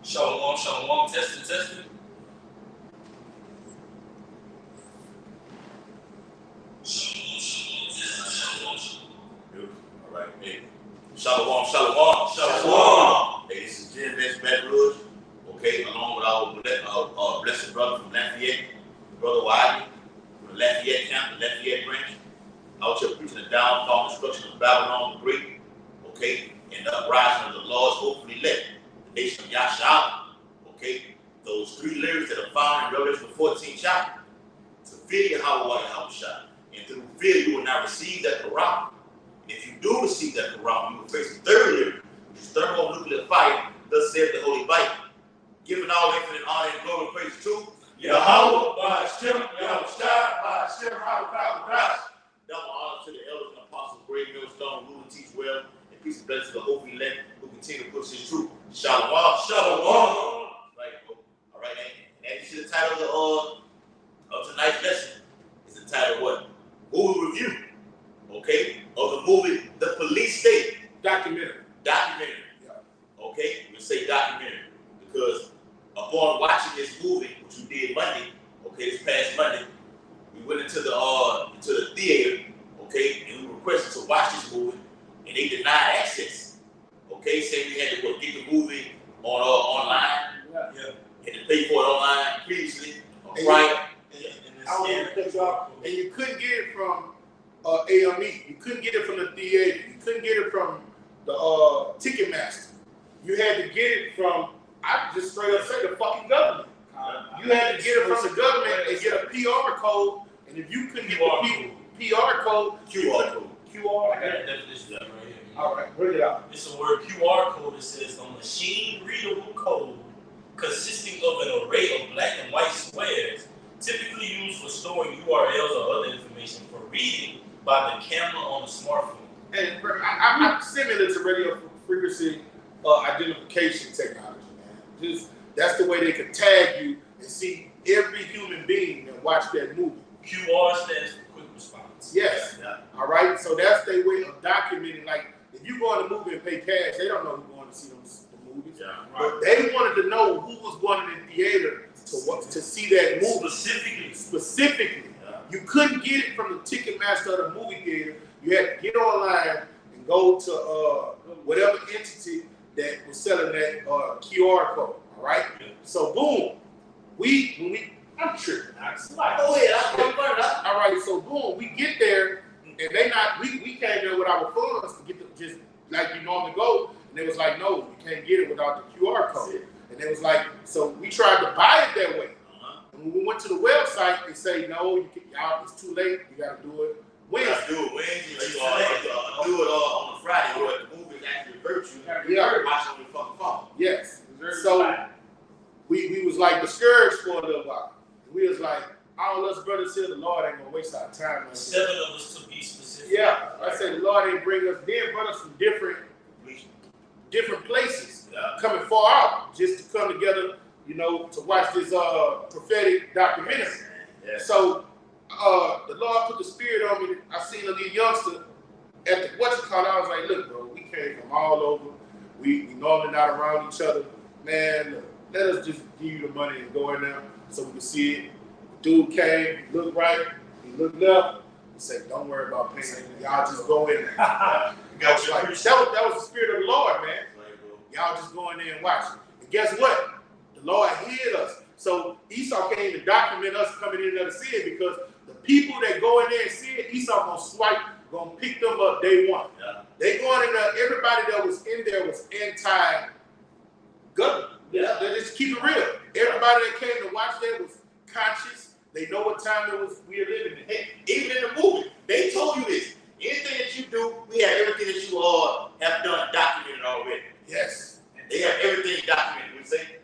Shalom, shalom, testing, testing. Shalom, shalom, testing, shalom. Beautiful. All right. Hey. Shalom, shalom, Shalom. Hey, this is Jim Bench Baton Rouge. Okay, along with our blessed brother from Lafayette, Brother Wiley, from the Lafayette camp, the Lafayette branch. Out here preaching the downfall and destruction of Babylon the Great. Okay, and the uprising of the Lord's hopefully elect, the nation of Yahshua. Okay, those three lyrics that are found in Revelation 14 chapter. To fear Yahweh, and through fear you will not receive that Quran. And if you do receive that Quran, you will face the third lyric, which is thermonuclear fire. Thus saith the Holy Bible, giving all infinite honor and glory and praise to Yahweh, by Hashem, Yahweh, by Hashem, double honor to the elders and apostles, great millstone, rule and teach well, and peace and blessings to the hope elect who continue to push his truth. Shalom, Shalom. Right, bro. All right, and as you see the title of tonight's lesson is entitled what? Movie review. Okay, of the movie The Police State. Documentary. Yeah. Okay, we say documentary because upon watching this movie, which we did Monday, okay, this past Monday, we went into the theater, okay, and we requested to watch this movie, and they denied access. Okay, saying we had to get the movie on online. Yeah. Had to pay for it online previously. And right. I want to cut you off. And you couldn't get it from AME. You couldn't get it from the theater. You couldn't get it from the Ticketmaster. You had to get it from, I just straight up say, the fucking government. You had to get it from the government and get a PR code. And if you couldn't get the PR code, QR code. I got a definition of that right here. All right, bring it out. It's a word QR code that says a machine-readable code consisting of an array of black and white squares, typically used for storing URLs or other information for reading by the camera on a smartphone. And I'm similar to radio frequency identification technology, man. Just that's the way they can tag you and see every human being that watched that movie. QR stands for quick response. Yes. Yeah. All right. So that's their way of documenting. Like if you go in the movie and pay cash, they don't know who's going to see the movies. Yeah. But they wanted to know who was going in the theater to see that movie specifically. Yeah. You couldn't get it from the Ticketmaster or the movie theater. You had to get online and go to whatever entity that was selling that QR code. All right. Yeah. So boom, I'm tripping. Oh yeah, All right. So boom, we get there and we came there with our funds to get just like you normally go, and they was like, no, you can't get it without the QR code. And they was like, so we tried to buy it that way. And when we went to the website, they say, no, y'all, it's too late. You got to do it Wednesday. do it Wednesday. Do it on a Friday where the movie is actually virtual. Yeah. Watch it on your fucking phone. Yes. So we was like discouraged for a little while. We was like, all us brothers here, the Lord ain't gonna waste our time. 7 of us to be specific. Yeah, I said the Lord ain't bring us brothers from different places, coming far out just to come together, to watch this prophetic documentary. Yeah. So the Lord put the spirit on me. I seen a little youngster at the I was like, look, bro, we came from all over. We normally not around each other. Man, look, let us just give you the money and go in there so we can see it. The dude came, he looked right, he looked left, he said, don't worry about paying. Y'all just go in there. That was the spirit of the Lord, man. Y'all just go in there and watch it. And guess what? The Lord hid us. So Esau came to document us coming in there to see it because the people that go in there and see it, Esau gonna pick them up day one. Yeah. They going in there, everybody that was in there was anti-government. Yeah. They just keep it real. Everybody that came to watch that was conscious. They know what time it was we are living in. Hey, even in the movie, they told you this. Anything that you do, we have everything that you have done documented already. Yes. They have everything documented. We say.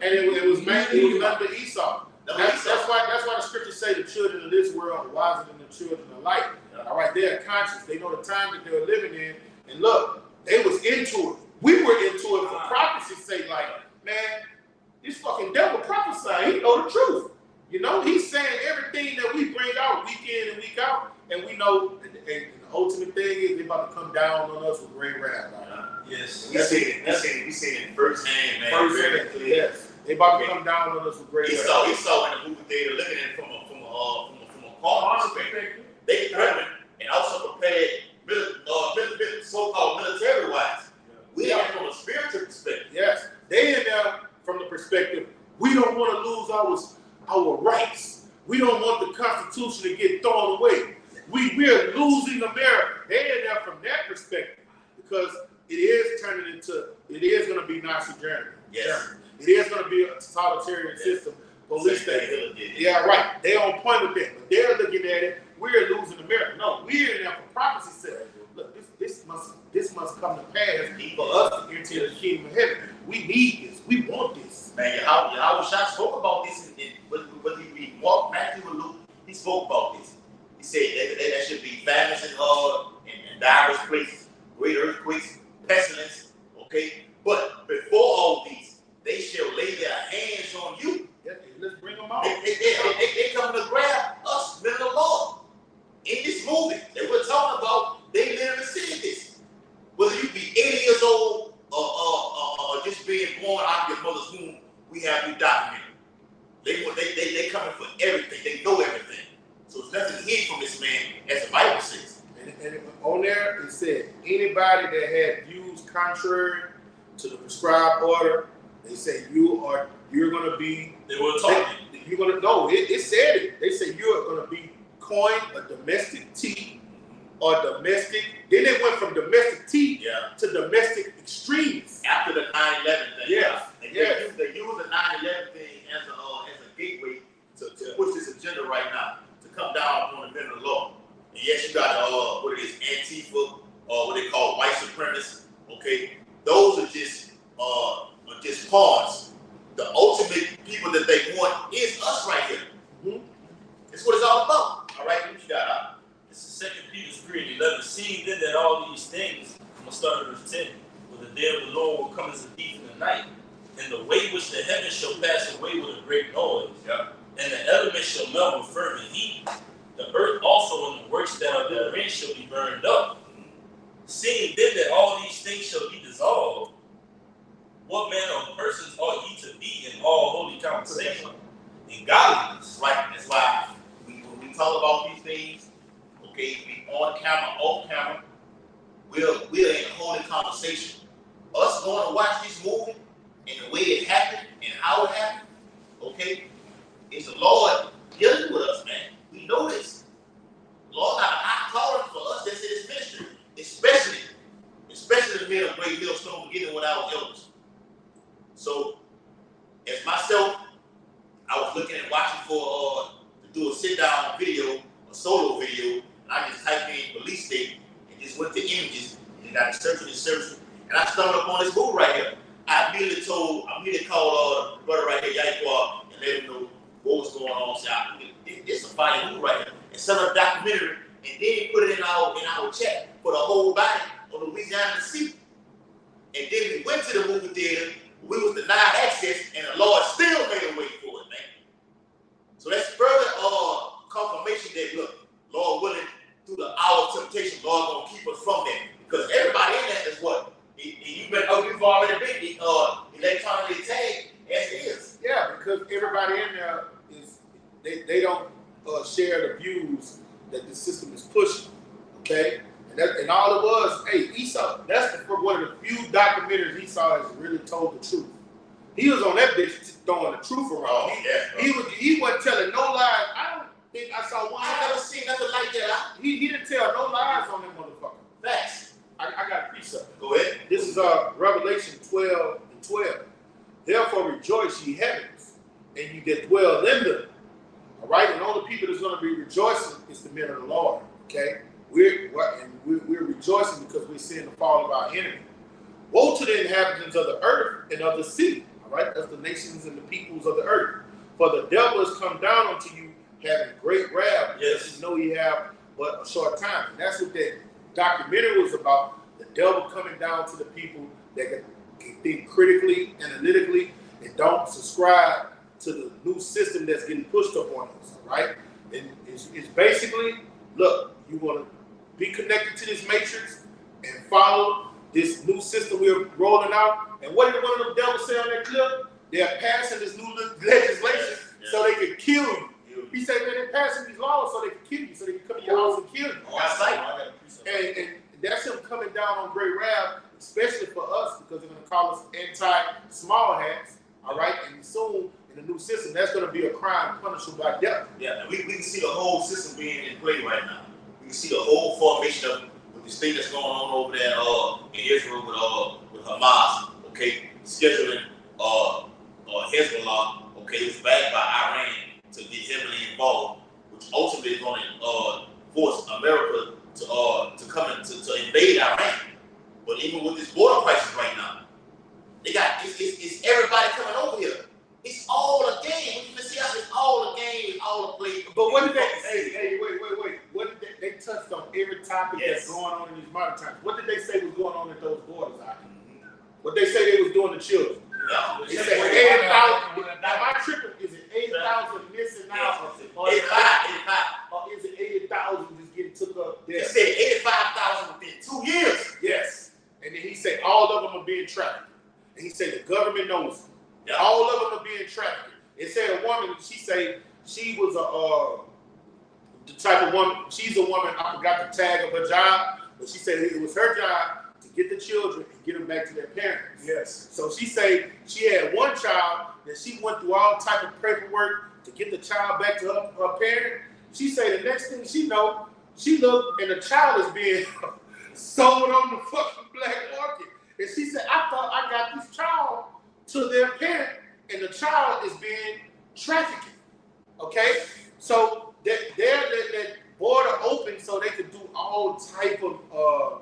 And it was mainly under Esau. That's why the scriptures say the children of this world are wiser than the children of light. Yeah. All right, they're conscious. They know the time that they're living in. And look, they was into it. We were into it for prophecy's sake. Like, man, this fucking devil prophesying. He know the truth. He's saying everything that we bring out week in and week out. And we know the ultimate thing is they about to come down on us with great wrath. Yes. We seen it firsthand, man. Firsthand, yes. They about to come down on us with great wrath. He saw in the movie theater, looking at it from a carnal perspective. They determined and also prepared so-called military-wise. We are from a spiritual perspective. Yes. They in there from the perspective, we don't want to lose our rights. We don't want the Constitution to get thrown away. We're losing America. They in there from that perspective because it is going to be Nazi Germany. Yes. It is going to be a totalitarian system. Police state. Yeah, right. They on point with that. But they're looking at it, we're losing America. No, we're in there for prophecy's sake. Look, this must come to pass for us to enter the kingdom of heaven. We need this. We want this. Man, Yahweh Shah spoke about this in what he read Mark, Matthew, and Luke. He spoke about this. He said that there should be famines in diverse places, great earthquakes, pestilence. Okay, but before all these, they shall lay their hands on you. Yeah, let's bring them out. They coming to grab us, men of the Lord. In this movie that we're talking about, they literally said this. Whether you be 80 years old or just being born out of your mother's womb, we have you documented. They coming for everything. They know everything. So it's nothing hidden from this man, as the Bible says. And on there, it said anybody that had views contrary to the prescribed order, they say you're going to be. They were talking. You're going to know. It said it. They say you're going to be coined a domestic tea or domestic. Then they went from domestic tea to domestic extremists. After the 9/11 thing. Yeah. And they use the 9/11 thing as a gateway to push this agenda right now, to come down on the men of the law. And yes, you got what it is, Antifa, or what they call white supremacists. Okay, those are just pawns. The ultimate people that they want is us right here. Mm-hmm. That's what it's all about. All right, what you got, huh? This is 2 Peter 3:11. Seeing then that all these things, I'm going to start at verse 10. For the day of the Lord will come as a thief in the night, and the way which the heavens shall pass away with a great noise, and the elements shall melt with fervent heat. The earth also and the works that are therein shall be burned up. Seeing then that all these things shall be dissolved, what manner of persons ought ye to be in all holy conversation and godliness? Right. That's why when we talk about these things, okay, be on camera, off camera, we're in a holy conversation. Us going to watch this movie and the way it happened and how it happened, okay, it's the Lord dealing with us, man. We know this. The Lord got a high calling for us that's in His ministry, especially the men of Great Millstone, beginning with our elders. So, as myself, I was looking and watching to do a sit-down video, a solo video, and I just typed in release date and just went to images and got to searching, and I stumbled upon this movie right here. I immediately called the brother right here, Yaikwa, and let him know what was going on. So it's a fire movie right here. And set up a documentary and then put it in our chat for the whole body on Louisiana to see. And then we went to the movie theater. We was denied access, and the Lord still made a way for it, man. So that's further confirmation that, look, Lord willing, through the hour of temptation, Lord gonna keep us from that. Because everybody in that is what? You've already been electronically tagged as it is. Yeah, because everybody in there is, they don't share the views that the system is pushing, okay? And all it was, hey, Esau, that's one of the few documentaries Esau has really told the truth. He was on that bitch throwing the truth around. Oh, yeah. He wasn't telling no lies. I don't think I saw one. I never seen nothing like that. He didn't tell no lies on that motherfucker. Facts. I got a precept. Go ahead. This is Revelation 12:12. Therefore rejoice, ye heavens, and ye that dwell in them. All right, and all the people that's going to be rejoicing is the men of the Lord. Okay, we're rejoicing because we're seeing the fall of our enemy. Woe to the inhabitants of the earth and of the sea. All right, that's the nations and the peoples of the earth. For the devil has come down unto you, having great wrath. Yes, you know he have but a short time, and that's what that documentary was about. The devil coming down to the people that can think critically, analytically, and don't subscribe to the new system that's getting pushed up on us, right? And it's basically, look, you want to be connected to this matrix and follow this new system we're rolling out. And what did one of them devils say on that clip? They're passing this new legislation so they can kill you. He said, man, they're passing these laws so they can kill you, so they can come to your house and kill you. And that's him coming down on great wrath, especially for us, because they're going to call us anti-small hats, all right? And soon, in the new system, that's going to be a crime punishable by death. Yeah, and we can see the whole system being in play right now. We can see the whole formation of with this thing that's going on over there in Israel with Hamas, okay, scheduling Hezbollah, okay, it's backed by Iran to get heavily involved, which ultimately is going to force America to come in to invade Iran. But even with this border crisis right now, they got it's everybody coming over here. It's all a game. You can see how it's all a game, it's all a play. But what did they? Hey, wait. What did they touched on every topic that's going on in these modern times. What did they say was going on at those borders? What they say they was doing to children? Yeah. They said 80,000. Now my tripping is it 80,000 missing out, or is it 80,000 just getting took up there? They said 85,000 within 2 years. Yes, and then he said all of them are being trafficked, and he said the government knows them. Yeah. All of them are being trafficked. It said a woman. She said she was the type of woman. She's a woman. I forgot the tag of her job, but she said it was her job to get the children and get them back to their parents. Yes. So she said she had one child that she went through all type of paperwork to get the child back to her parent. She said the next thing she know, she looked and the child is being sold on the fucking black market. And she said, I thought I got this child to their parent, and the child is being trafficked. Okay? So that border open so they could do all type of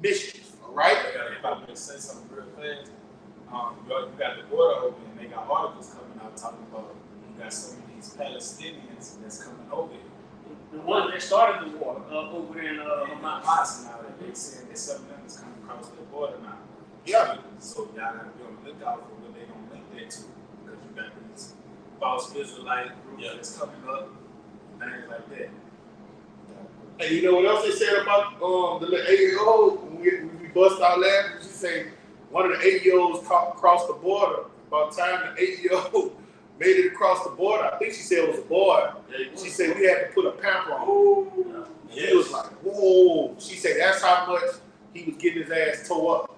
mischief. All right? If I may say something real fast, you got the border open, and they got articles coming out talking about you got some of these Palestinians that's coming over here. The one that started the war over there in Hamas. Now they saying that some of them is coming across the border now. Yeah. So y'all gotta be on the lookout for what they gonna link that to, because you got these false Israelite groups that's coming up, things like that. And you know what else they said about the little 8-year-old? When we bust out laughing, she said one of the 8-year-olds crossed the border. About the time the 8-year-old made it across the border, I think she said it was a boy. She said we had to put a pamper on. He was like, whoa. She said that's how much he was getting his ass tore up.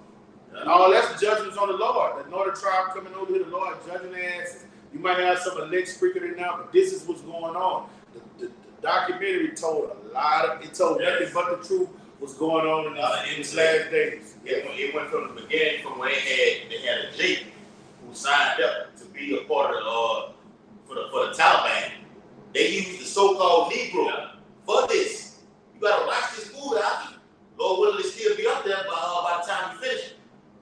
And all that's the judgments on the Lord. The northern tribe coming over here, the Lord judging their asses. You might have some elect sprinkling now, but this is what's going on. The documentary told nothing but the truth was going on in these last days. It went from the beginning, from when they had a Jake who signed up to be a part of for the Taliban. They used the so-called Negro for this. You gotta watch this movie out. Lord willing, it still be up there by the time you finish.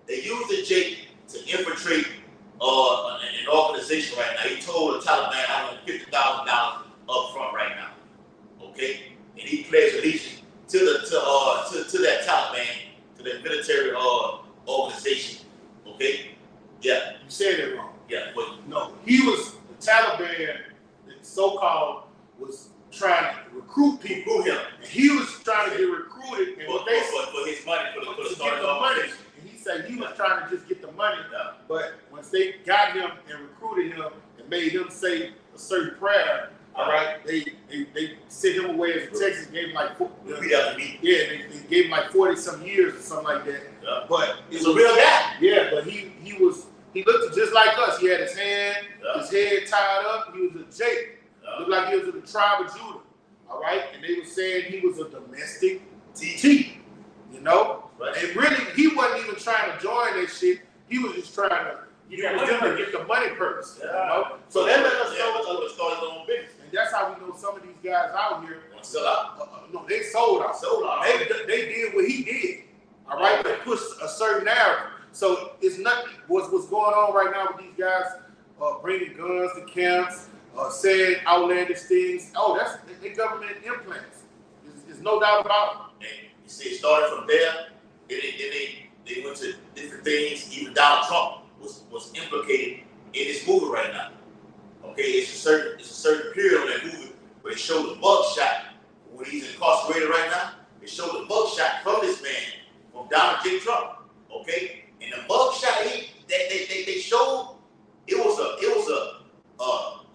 They used the Jake to infiltrate an organization right now. He told the Taliban I want $50,000 up front right now. Okay? And he pledged allegiance to that Taliban, to that military organization. Okay? Yeah. You said it wrong. Yeah, but No, he was the Taliban, so-called, was trying to recruit people. him And he was trying to get recruited, and what they for his money for the to start get the money. And he said he was trying to just get the money. Yeah. But once they got him and recruited him and made him say a certain prayer, all right, they sent him away as a Texas, gave him like Repeat after me. they gave him like 40-some years or something like that. Yeah. But It's a real guy. yeah, but he looked just like us. He had his head tied up. He was a Jake. Looked like he was in the tribe of Judah. All right, and they were saying he was a domestic TT. You know, Right. and really he wasn't even trying to join that shit. He was just trying to get the money purse. Yeah. You know? So that let us know. to start his own business. And that's how we know some of these guys out here. Want to sell out? No, they sold out. Sold out. They did what he did. All right, they pushed a certain narrative. So it's not what's going on right now with these guys bringing guns to camps, saying outlandish things. Oh, that's the government implants. There's no doubt about it. And you see, it started from there. Then they went to different things. Even Donald Trump was implicated in this movie right now. Okay, it's a certain period on that movie where they show the mug shot when he's incarcerated right now. They show mugshot from this man, from Donald J. Trump. Okay, and the mugshot they showed it was a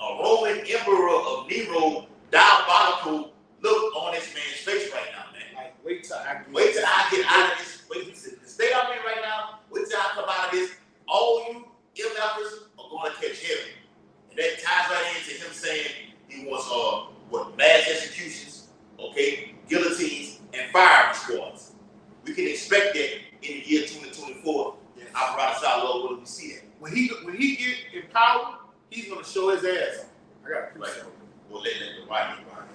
Roman emperor of Nero diabolical look on this man's face right now, man. Like, wait till I get out of this. Wait, the state I'm in right now. Wait till I come out of this. All you MFers are going to catch hell. And that ties right into him saying he wants mass executions, okay, guillotines, and firing squads. We can expect that in the year 2024. Yes. Apparatus outlaw, will we see that? When he get in power, he's gonna show his ass. I got to Right. show. We'll let the white people out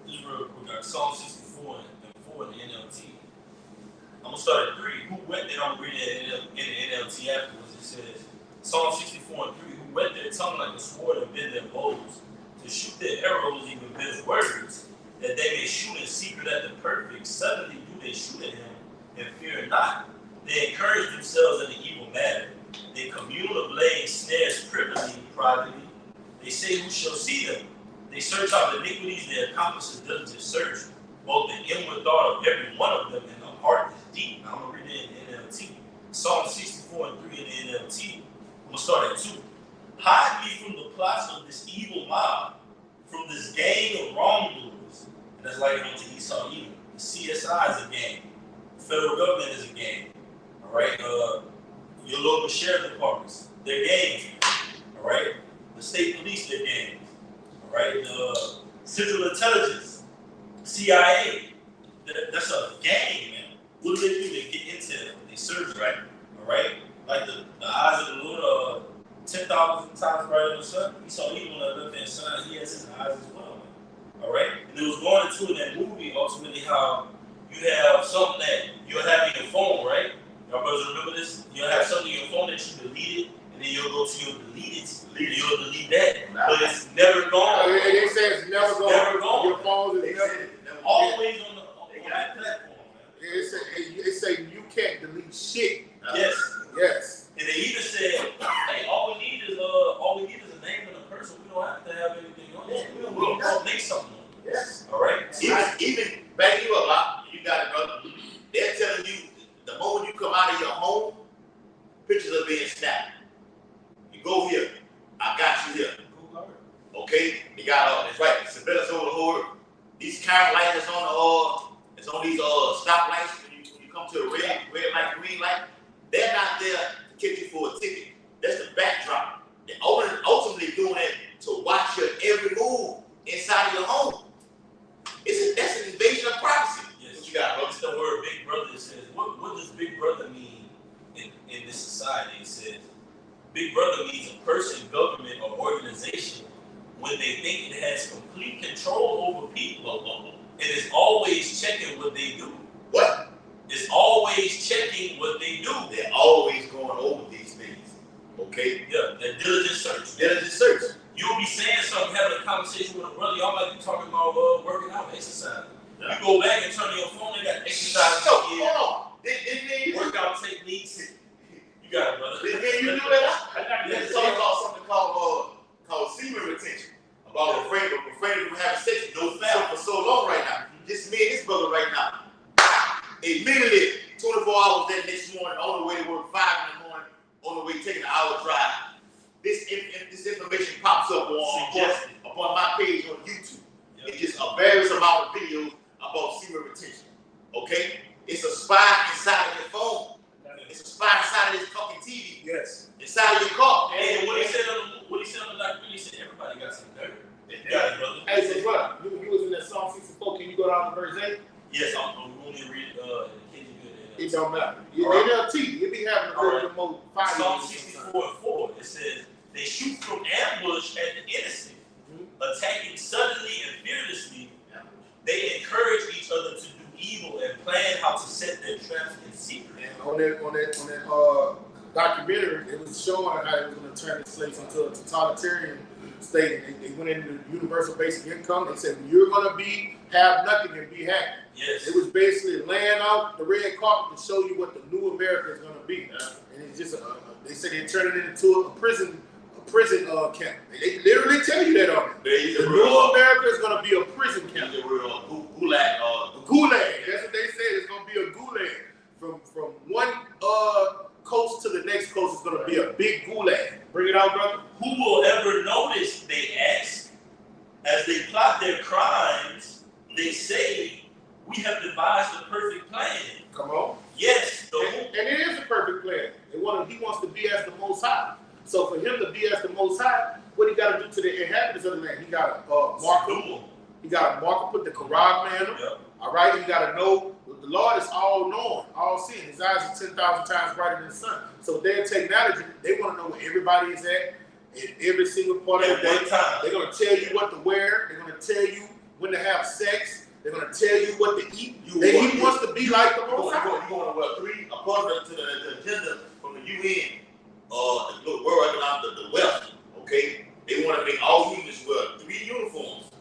Just real quick, Psalm 64 and 4 in the NLT. I'm gonna start at 3. Who wet that? I'm reading it in the NLT afterwards. It says, Psalm 64 and 3. Who wet their tongue like a sword and bend their bows, to shoot their arrows, even bitter words, that they may shoot in secret at the perfect. Suddenly do they shoot at him, and fear not. They encourage themselves in the evil matter. They commune of laying snares privately. They say, who shall see them? They search out iniquities, their accomplices diligent search, both the inward thought of every one of them, and the heart is deep. Now, I'm going to read it in NLT. Psalm 64 and 3 in the NLT. I'm going to start at 2. Hide me from the plots of this evil mob, from this gang of wrongdoers. And that's like on to Esau Edom. The CSI is a gang. The federal government is a gang. All right? Your local sheriff departments, they're gangs. All right? The state police, they're gangs. All right? The Central Intelligence, CIA, that's a gang, man. What do? They get intel. They search, right? All right? Like the eyes of the Lord 10,000 times brighter than the sun. He saw evil on the left hand side. He has his eyes as well, man. All right? And it was going into in that movie, ultimately, how you have something that you'll have in your phone, right? Y'all brothers remember this? You'll have something in your phone that you deleted, and then you'll go to your deleted, and you'll delete that. But it's never gone. They say it's never gone. Never gone. Your phone is never. Always on that platform, man. It say you can't delete shit. Yes. Yes. And they even said, hey, all we need is a name and a person. We don't have to have anything on it. We'll make something on it. Yes. All right? Even back you up, you got it, brother. They're telling you the moment you come out of your home, pictures are being snapped. You go here, I got you here. Okay? You got it's right. Surveillance over the hood. These camera lights that's on it's on these stoplights when you come to a red light, green light. They're not there to catch you for a ticket. That's the backdrop. They're ultimately doing it to watch your every move inside of your home. That's an invasion of privacy. Yes. What you got, bro? It's the word Big Brother. It says, what does Big Brother mean in this society? It says, Big Brother means a person, government, or organization when they think it has complete control over people and is always checking what they do. What? It's always checking what they do. They're always going over these things. Okay? Yeah, that diligent search. Diligent search. You'll be saying something, having a conversation with a brother, y'all might be talking about working out, exercise. Yeah. You go back and turn on your phone, they got exercise. Hold on. Workout techniques. You got it, brother. Did you do that? Let's talk about something called semen retention. About refraining from having sex for so long right now. Just me and this brother right now. Immediately, 24 hours that next morning, on the way to work, 5 in the morning, on the way taking an hour drive. This information pops up upon my page on YouTube. Yep. It's just a various amount of videos about semen retention. Okay? It's a spy inside of your phone. It's a spy inside of this fucking TV. Yes. Inside of your car. And what he said on the documentary, he said everybody got some dirt. You got it, brother. Hey, so brother, you was in that Psalm 64. Can you go down to verse 8? Yes, I'm going to read It don't matter. Right. NLT, it be having a little bit more fire. Psalm 64 and 4. It says, they shoot from ambush at the innocent, attacking suddenly and fearlessly. They encourage each other to do evil and plan how to set their traps in secret. And on that documentary, it was showing how it was going to turn the slaves into a totalitarian state. They went into universal basic income. They said, you're going to have nothing and be happy. Yes. It was basically laying out the red carpet to show you what the new America is going to be. And it's just, they said they turned it into a prison prison camp. They literally tell you that on it. The new America is going to be a prison camp. Gulag. Gulag. That's what they said. It's going to be a gulag. From one coast to the next coast is going to be a big gulag. Bring it out, brother. Who will ever notice, they ask, as they plot their crimes, they say, we have devised a perfect plan. Come on. Yes. And it is a perfect plan. He wants to be as the Most High. So for him to be as the Most High, what he got to do to the inhabitants of the land? He got to mark them. He got to mark them, put the Quran man them. Yep. All right. He got to know the Lord is all knowing, all seeing. His eyes are 10,000 times brighter than the sun. So their technology, they want to know where everybody is at in every single part of the day. They're going to tell you what to wear. They're going to tell you when to have sex. They're going to tell you what to eat. He wants to be like the Most High. You're going to wear 3 according to the agenda from the UN, the World Economic, the West. Okay, they want to make all humans wear 3 uniforms.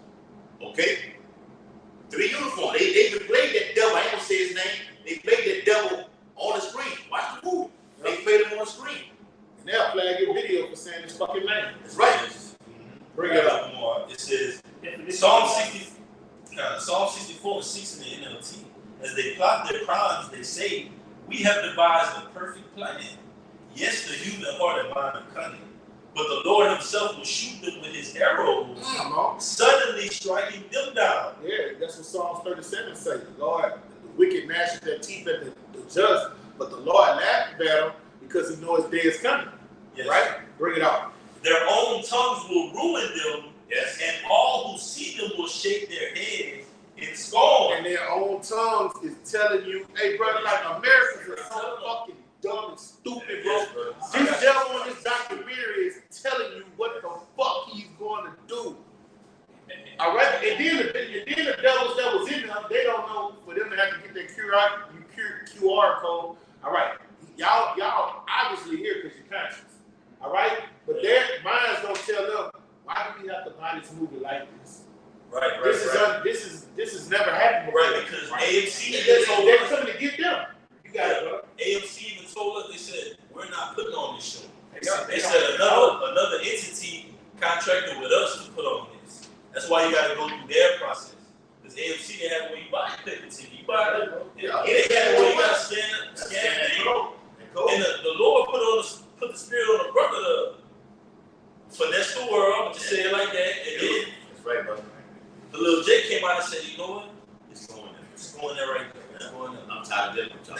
Okay, 3 uniforms. They played that devil. I ain't gonna say his name. They played that devil on the screen. Watch the movie. They played him on the screen. And they'll flag your video for saying this fucking name. That's right. Bring it up more. It says Psalm 64 and 6 in the NLT. As they plot their crimes, they say, we have devised a perfect plan. Yes, the human heart and mind are cunning, but the Lord himself will shoot them with his arrows, suddenly striking them down. Yeah, that's what Psalms 37 says. The Lord, the wicked gnashes their teeth at the just, but the Lord laughs at them because he knows his day is coming. Yes. Right? Bring it out. Their own tongues will ruin them, yes, and all who see them will shake their heads in scorn. And their own tongues is telling you, hey, brother, like Americans are so fucking dumb and stupid, bro. This devil in this documentary is telling you what the fuck he's going to do. All right? And then the devils that was in them, they don't know for them to have to get their QR code. All right. Y'all obviously here because you're conscious. All right? But their minds don't tell them, why do we have to buy this movie like this? Right. This is never happened before. Right, because AMC they're coming to get them. You got it, bro. AMC even told us, they said, we're not putting on this show. They said another entity contracted with us to put on this. That's why you got to go through their process. Because AMC, they have where you buy a paper ticket. You buy it, they have where you got to scan it. And the Lord put the spirit on the brother to finesse the world, I'm just say it like that. And then that's right, brother. The little J came out and said, you know what? It's going there. It's going there right there. It's going there. I'm tired of dealing with y'all.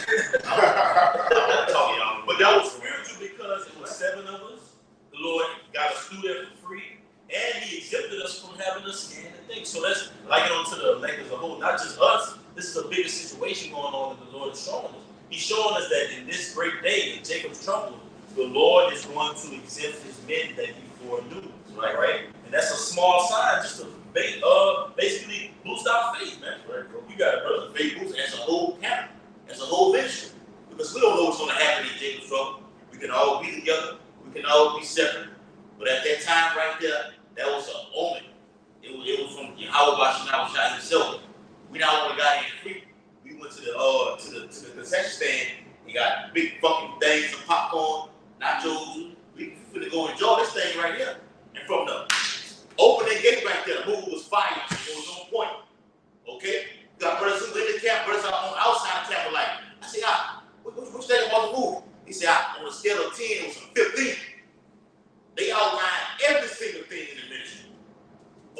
But that was spiritual because it was 7 of us. The Lord got us through there for free. And he exempted us from having to scan the thing. So let's like it onto the elect as a whole. Not just us. This is a bigger situation going on that the Lord is showing us. He's showing us that in this great day, in Jacob's trouble, the Lord is going to exempt his men that he foreknew. Right? And that's a small sign just to basically boost our faith, man. Right, bro. You got it, brother. Faith boost as a whole camp, as a whole ministry. Because we don't know what's going to happen in Jacob's trouble. We can all be together. We can all be separate. But at that time right there, that was an omen. It was from Yahweh himself. We not only got in free, we went to the concession stand. We got big fucking things of popcorn, nachos. We finna go enjoy this thing right here. And from the opening gate right there, the movie was fire. It was on point. Okay? You got brothers who in the camp, brothers on outside the camp were like, I said, what you think about the movie? He said, on a scale of 10, it was a 15. They outlined every single thing in the ministry.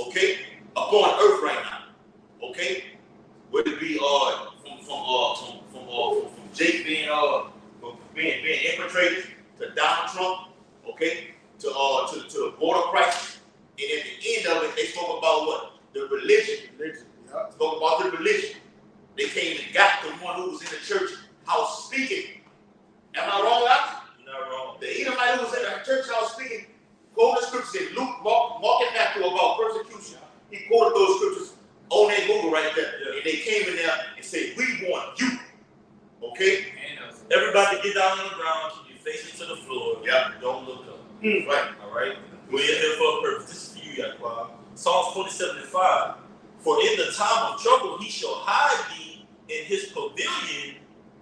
Okay? Upon earth right now. Okay? Whether it be from Jake being infiltrated to Donald Trump, okay, to the border crisis. And at the end of it, they spoke about what? The religion. Spoke about the religion. They came and got the one who was in the church house speaking. Am I wrong, Alex? You're not wrong. The Edomite who was in the church house speaking, quoted scriptures in Luke, Mark, and Matthew about persecution. He quoted those scriptures on that Google right there. Yeah. And they came in there and said, we want you. Okay? Everybody get down on the ground, keep your face to the floor. Yeah. Don't look up. Right. All right? We're here for a purpose. This is for you, Yahweh. Psalms 47:5. For in the time of trouble, he shall hide thee in his pavilion.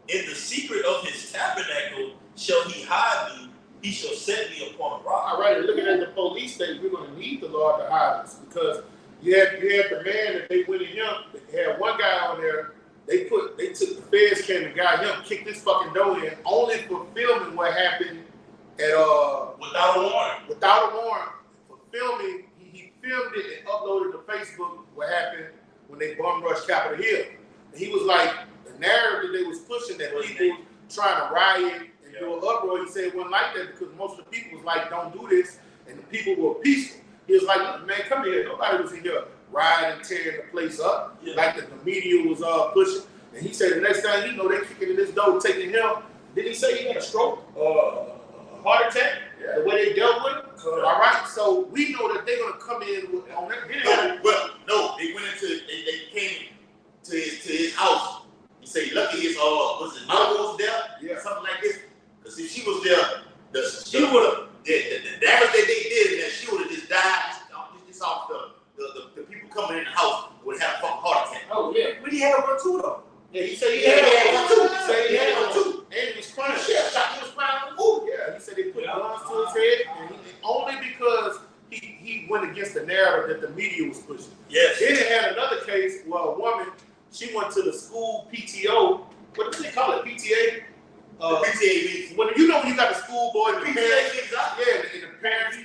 In the secret of his tabernacle shall he hide thee. he shall set me upon a rock. All right, and looking at the police state, we're going to need the Lord to hide us because you had the man that they went in him. They had one guy on there. They took the feds came and got him, kicked his fucking door in, only for filming what happened at without a warrant. Without a warrant for filming, he filmed it and uploaded to Facebook what happened when they bum rushed Capitol Hill. And he was like, the narrative that they was pushing that people trying to riot and do an uproar. He said it wasn't like that because most of the people was like, don't do this, and the people were peaceful. He was like, look, man, come here. Nobody was in here rioting, tearing the place up like the media was pushing. And he said the next time, they kicking in this door, taking him. Did he say he had a stroke? A heart attack? Yeah. The way they dealt with him? All right, so we know that they're going to come in on that video. No, they went into, they came to his house. He said, lucky his, was his mother was there? Yeah. Something like this. Because if she was there, she would have, the damage that they did, that she would have just died. This off the people coming in the house would have a fucking heart attack. Oh, yeah. But he had one too, though. Yeah, he said he had one too. He said he had one too. And he was crying. He was crying on the food. Yeah, he said they put guns to his head, and only because he went against the narrative that the media was pushing. Yes. Then they had another case where a woman, she went to the school PTO. What do they call it? PTA? PTA meeting. When you got the school board and the parents, and the parents,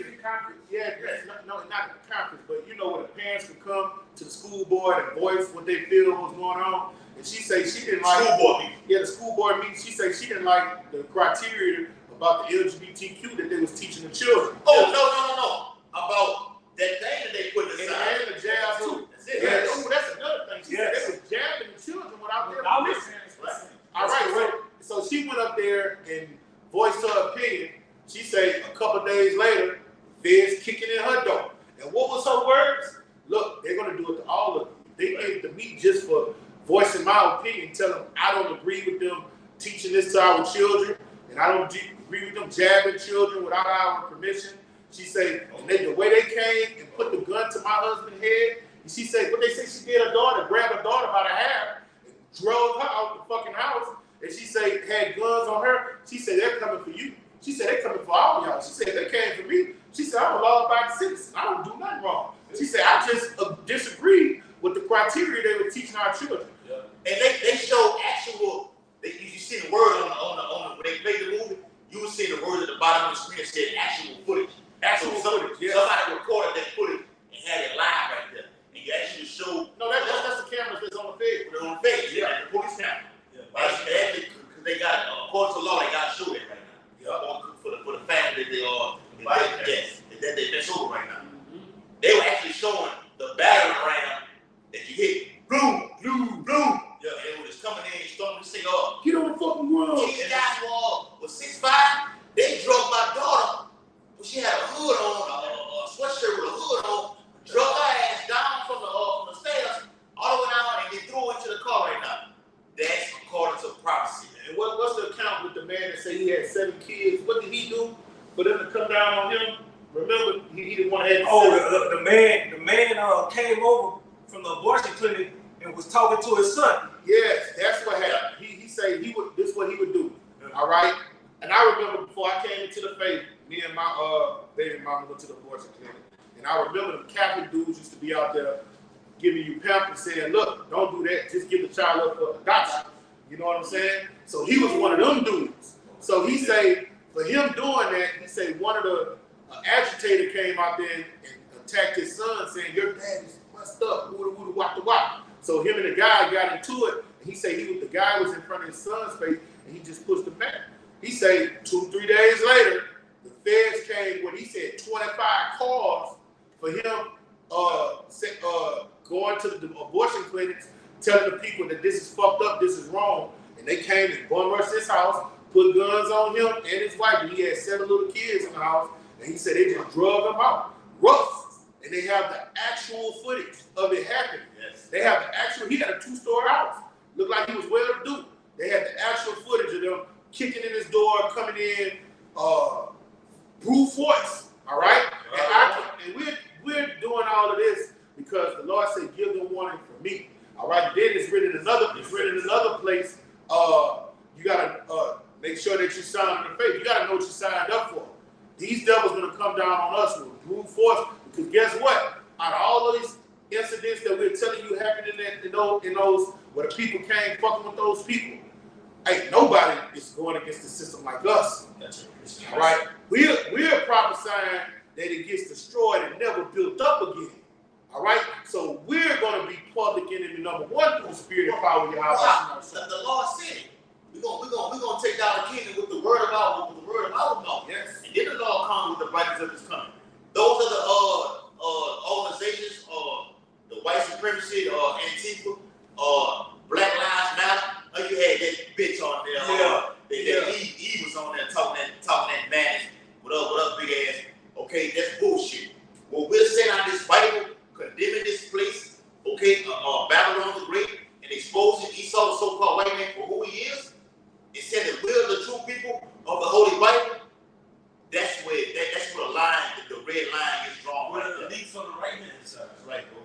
not the conference, but where the parents could come to the school board and voice what they feel was going on. And she said she didn't like school board meeting. Yeah, the school board meeting. She said she didn't like the criteria about the LGBTQ that they was teaching the children. Oh no! About that thing that they put inside. And the jab too. That's it. Yeah, that's another thing. She said they was jabbing the children without their permission. All right, so she went up there and voiced her opinion. She said a couple days later, feds kicking in her door. And what was her words? Look, they're going to do it to all of you. They gave it to me just for voicing my opinion, telling them I don't agree with them teaching this to our children, and I don't agree with them jabbing children without our permission. She said, and the way they came and put the gun to my husband's head, and she said, what they say she did her daughter, grabbed her daughter by the hair, and drove her out the fucking house, and she said, had guns on her. She said, they're coming for you. She said, they're coming for all y'all. She said, they came for me. She said, I'm a law-abiding citizen. I don't do nothing wrong. She said, I just disagreed with the criteria they were teaching our children. Yeah. And they show actual, you see the word on the when they played the movie, you would see the word at the bottom of the screen that said actual footage. Actual footage, yeah. Somebody recorded that footage and had it live right there. And you actually show. No, that's the cameras that's on the face. They're on the face, yeah. The police camera. Yeah. Actually, because they got, according to law, they got to show that right now. Yeah. For the fact that they are, that they're sober right now. Mm-hmm. They were actually showing the battering ram that you hit. Boom, boom, boom. Yeah. And it was just coming in, storming the city up. Get on the fucking road. These guys was 6'5". They drug my daughter. She had a hood on, a sweatshirt with a hood on. Drug her ass down from the stairs all the way down, and they threw her into the car right now. That's according to prophecy. And what's the account with the man that said he had 7 kids? What did he do for them to come down on him? Remember, he didn't want to have. The man came over from the abortion clinic and was talking to his son. Yes, that's what happened. He said this is what he would do. All right. And I remember before I came into the faith, me and my baby mama went to the abortion clinic, and I remember the Catholic dudes used to be out there giving you pamphlets saying, "Look, don't do that. Just give the child up for adoption." You know what I'm saying? So he was one of them dudes. So he say for him doing that, he say one of the agitator came out there and attacked his son, saying, "Your dad is messed up." Woo-da-woo-da-wop-da-wop. So him and the guy got into it, and he said the guy was in front of his son's face, and he just pushed him back. He said 2-3 days later, the feds came when he said 25 cars for him going to the abortion clinics, telling the people that this is fucked up, this is wrong, and they came and bum rushed his house, put guns on him and his wife, and he had 7 little kids in the house, and he said they just drug him out, rough, and they have the actual footage of it happening. Yes. They have the actual. He had a 2-story house, looked like he was well-to-do. They had the actual footage of them kicking in his door, coming in, brute force. All right, and we're doing all of this because the Lord said, "Give them warning for me." All right. Then it's written in another place. You gotta Make sure that you sound in the faith. You got to know what you signed up for. These devils going to come down on us with brute force. Because guess what? Out of all of these incidents that we're telling you happened in those where the people came fucking with those people, ain't nobody is going against the system like us. All right? We're prophesying that it gets destroyed and never built up again. All right? So we're going to be public enemy number one through the spirit and power of Yahweh. The Lord said it. We're gonna take down the kingdom with the word of our mouth. Yes. And then the Lord comes with the righteous of his coming. Those are the organizations, the white supremacy, Antifa, Black Lives Matter. You had that bitch on there. Eve was on there talking that madness. What up, big ass? Okay, that's bullshit. Well, we're sending out this Bible, condemning this place, okay, Babylon the Great, and exposing Esau, the so-called white man, for who he is. It said that we're the true people of the Holy Bible. That's where the line, the red line is drawn. Well, the leaves on the right hand side. That's right, bro.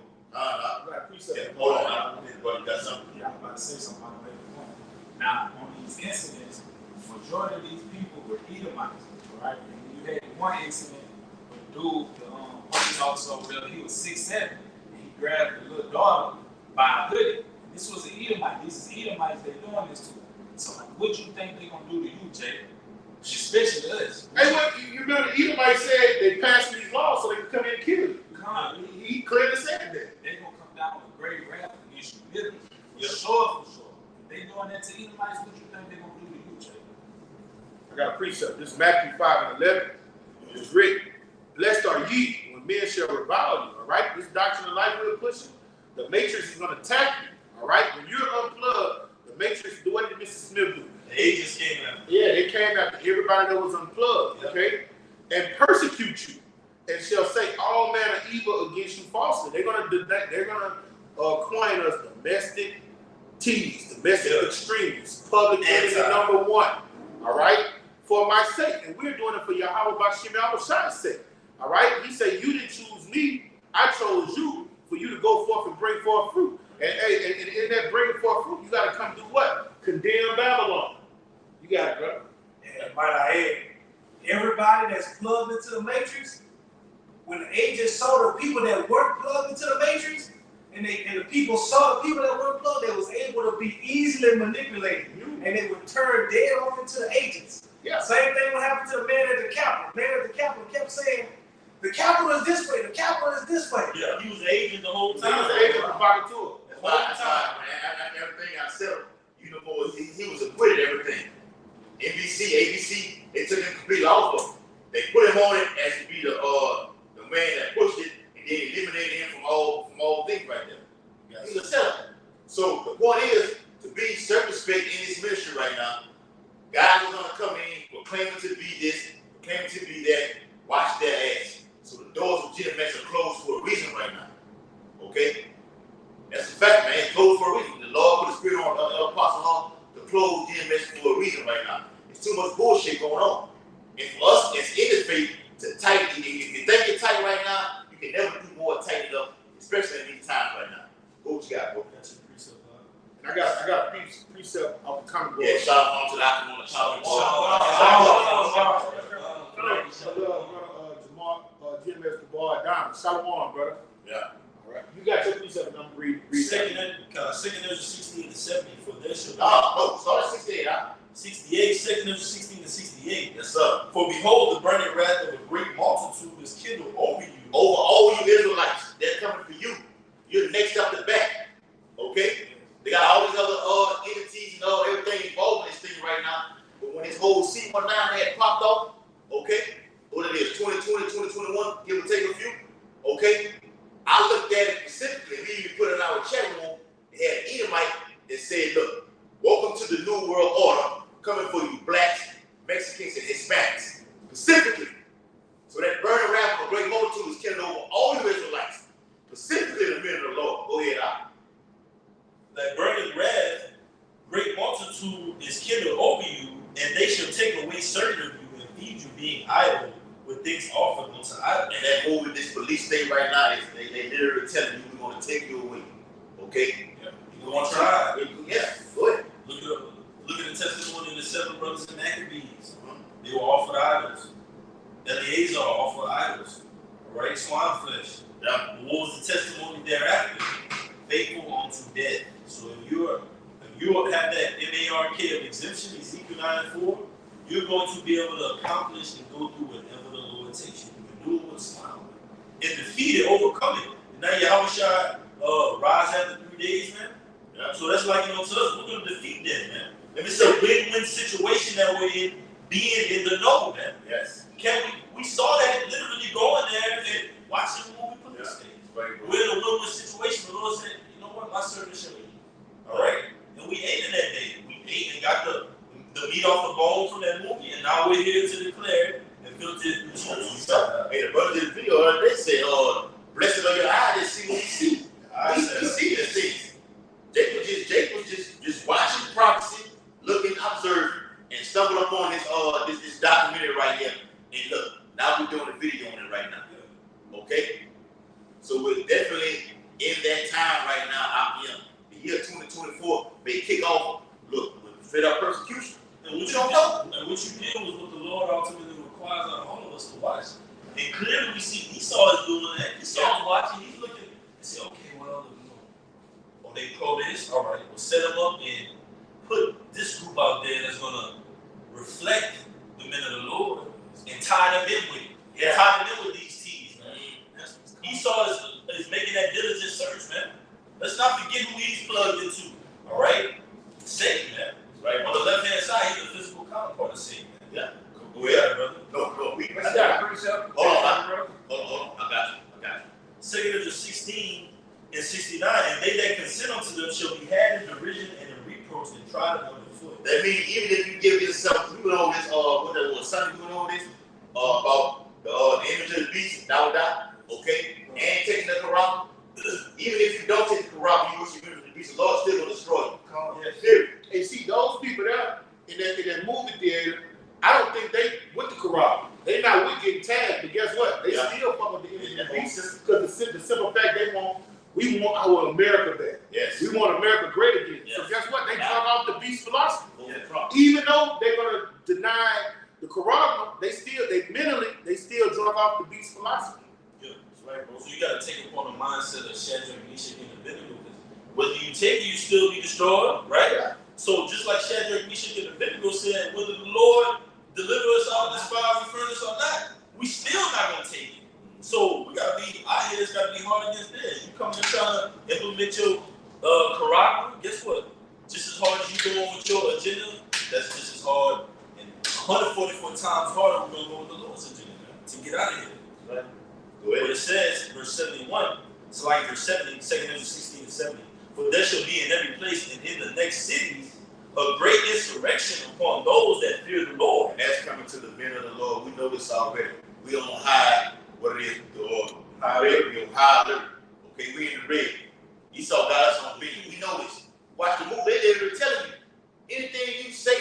Hold on, you got something? Yeah, I'm about to say something. I'm make a point. Now, on these incidents, the majority of these people were Edomites, right? And you had one incident with a dude, the police officer over there, he was 6'7", and he grabbed the little daughter by a hoodie. And this was an Edomite. These is Edomites they're doing this to. So what you think they're going to do to you, Jay? Especially us. Hey, what, you remember the Edomites said they passed these laws so they could come in and kill you. He clearly said that. They're going to come down with a great wrath against you, literally. For sure. If they doing that to Edomites, what you think they're going to do to you, Jay? I got a precept. This is Matthew 5:11. It's written, blessed are ye when men shall revile you. All right? This doctrine of life we're pushing. The matrix is going to attack you. All right? When you're unplugged, the matrix, what did Mrs. Smith do? The agents came after. Yeah, they came after everybody that was unplugged. Okay? And persecute you. And shall say all manner of evil against you falsely. They're gonna coin us domestic teas, domestic extremists, public enemy number one. All right, for my sake, and we're doing it for Yahweh Bashim Al-Shai's sake. All right, he said, "You didn't choose me; I chose you for you to go forth and bring forth fruit." And in that bringing forth fruit, you got to come do what? Condemn Babylon. You got it, brother. And might I add, everybody that's plugged into the matrix. When the agents saw the people that weren't plugged into the matrix, and the people saw the people that weren't plugged, they was able to be easily manipulated, and they would turn dead off into the agents. Yeah. Same thing would happen to the man at the Capitol. The man at the Capitol kept saying, "The Capitol is this way. The Capitol is this way." Yeah, he was the agent the whole He time. was the agent of Provocateur. That's why, man, everything I said, you know, boy, he was acquitted everything. NBC, ABC, they took him completely off of him. They put him on it as to be the man that pushed it, and then eliminated him from all things right there. Yeah. He's a seller. So the point is to be circumspect in this ministry right now. Guys are gonna come in proclaiming to be this, proclaiming to be that. Watch their ass. So the doors of GMS are closed for a reason right now. Okay, that's a fact, man. It's closed for a reason. The Lord put the spirit on Apostle Hall to close GMS for a reason right now. It's too much bullshit going on, and for us, it's in the faith. To tighten, if you think you're tight right now, you can never do more tighten up, especially in these times right now. What you got, bro? That's a precept. And I got a precept of the comic book. Yeah, shout out to the Jamal, GMS Dubois Diamond. Shalom, brother. Yeah. All right. You got your precept, and I'm reading. Second Ezra 16 to 70 for there shall be. Start at 68, huh? 68, second Ezra 16 to 68. Yes, sir. For behold, the burning wrath of a great multitude is kindled over you. Over all you Israelites, they're coming for you. You're the next up the back. Okay? They got all these other entities and everything involved in this thing right now. But when this whole C19 had popped off, okay, what it is, 2020, 2021, give or take a few, okay? I looked at it specifically, and we even put it in our chat room. It had an Edomite that said, look, welcome to the New World Order, coming for you blacks, Mexicans, and Hispanics, specifically. So that burning wrath of a great multitude is killing over all you Israelites, specifically the men of the Lord. Go ahead, That burning wrath, great multitude is kindled over you, and they shall take away certain of you and feed you being idle with things offered unto idols. And that movie, this police state right now, is they literally telling you we're going to take you away. Okay? Yeah. You're going to try. Yeah, go ahead. Look Look at the testimony of the 7 brothers in Maccabees. They were offered idols. Eleazar offered idols. Right? Swine flesh. Now, what was the testimony thereafter? Faithful unto death. So if you have that MARK of exemption, Ezekiel 9:4, you're going to be able to accomplish and go through whatever the Lord takes you. You can do it with a smile. And defeat it, overcome it. And now Yahushua rise after 3 days, man. Yeah. So that's like, to us, we're going to defeat that, man. And it's a win-win situation that we're in, being in the know, man. Yes. We saw that literally going there and watching the movie Police State. We're in a win-win situation. The Lord said, you know what, my servant shall eat. All right? And we ate in that day. We ate and got the meat off the bone from that movie, and now we're here to declare and filter the truth. Hey, the brother did the video, they said, blessed are your eyes that see what you see. We see these things. Jake was just watching the prophecy, looking, observing, and stumbled upon this documentary right here. And look, now we're doing a video on it right now. Okay? So we're definitely in that time right now. The year 2024 may kick off, look, with straight up persecution. And what you did was what the Lord ultimately requires out of all of us to watch. And clearly we see Esau is doing that. Esau is watching, he's looking and say, okay, what else do we know? Oh, they pro this? All right, we'll set them up and put this group out there that's going to reflect the men of the Lord and tie them in with it. Yeah. Tie them in with these T's, man. Esau is making that diligent search, man. Let's not forget who he's plugged into. All right? Satan, man. Right. On the left-hand side, he's the physical counterpart of Satan. Yeah. Go ahead, brother. No. I got a precept. Hold on. I got you. 2 Ezra 16 and 69, and they that consent unto them shall be had in derision and in reproach and trodden underfoot. That means even if you give yourself, we went over this, what that was, Sunday, we went over this, about the image of the beast, okay? And taking the Quran. Even if you don't take the Quran, you worship the image of the beast, the Lord still going to destroy you. Yes. And see, those people there in that movie theater, I don't think they with the Quran. They not with getting tagged, but guess what? They still fuck with the image of the beast because the simple fact we want our America back. Yes. We want America great again. Yes. So guess what? They drug off the beast philosophy. Even though they're gonna deny the Quran, they still drug off the beast philosophy. Yeah, that's right, bro. So you gotta take upon the mindset of Shadrach, Meshach, and Abednego. Whether you take it, you still be destroyed, right? Yeah. So just like Shadrach, Meshach, and Abednego said, whether the Lord deliver us out of this fiery furnace or not, we still not gonna take it. So we gotta be our heads gotta be hard against theirs. You come in trying to implement your Quran, guess what? Just as hard as you go on with your agenda, that's just as hard and 144 times harder we're gonna go with the Lord's agenda, man, to get out of here. Right? Go ahead. But it says, verse 71, it's like verse 70, 2 Ezra 16 and 70. For there shall be in every place and in the next cities a great insurrection upon those that fear the Lord. And that's coming to the men of the Lord. We know this already. We don't hide what it is, the Lord. We on high alert. Okay, we in the red. Esau got us on video. We know this. Watch the movie. They're telling you. Anything you say,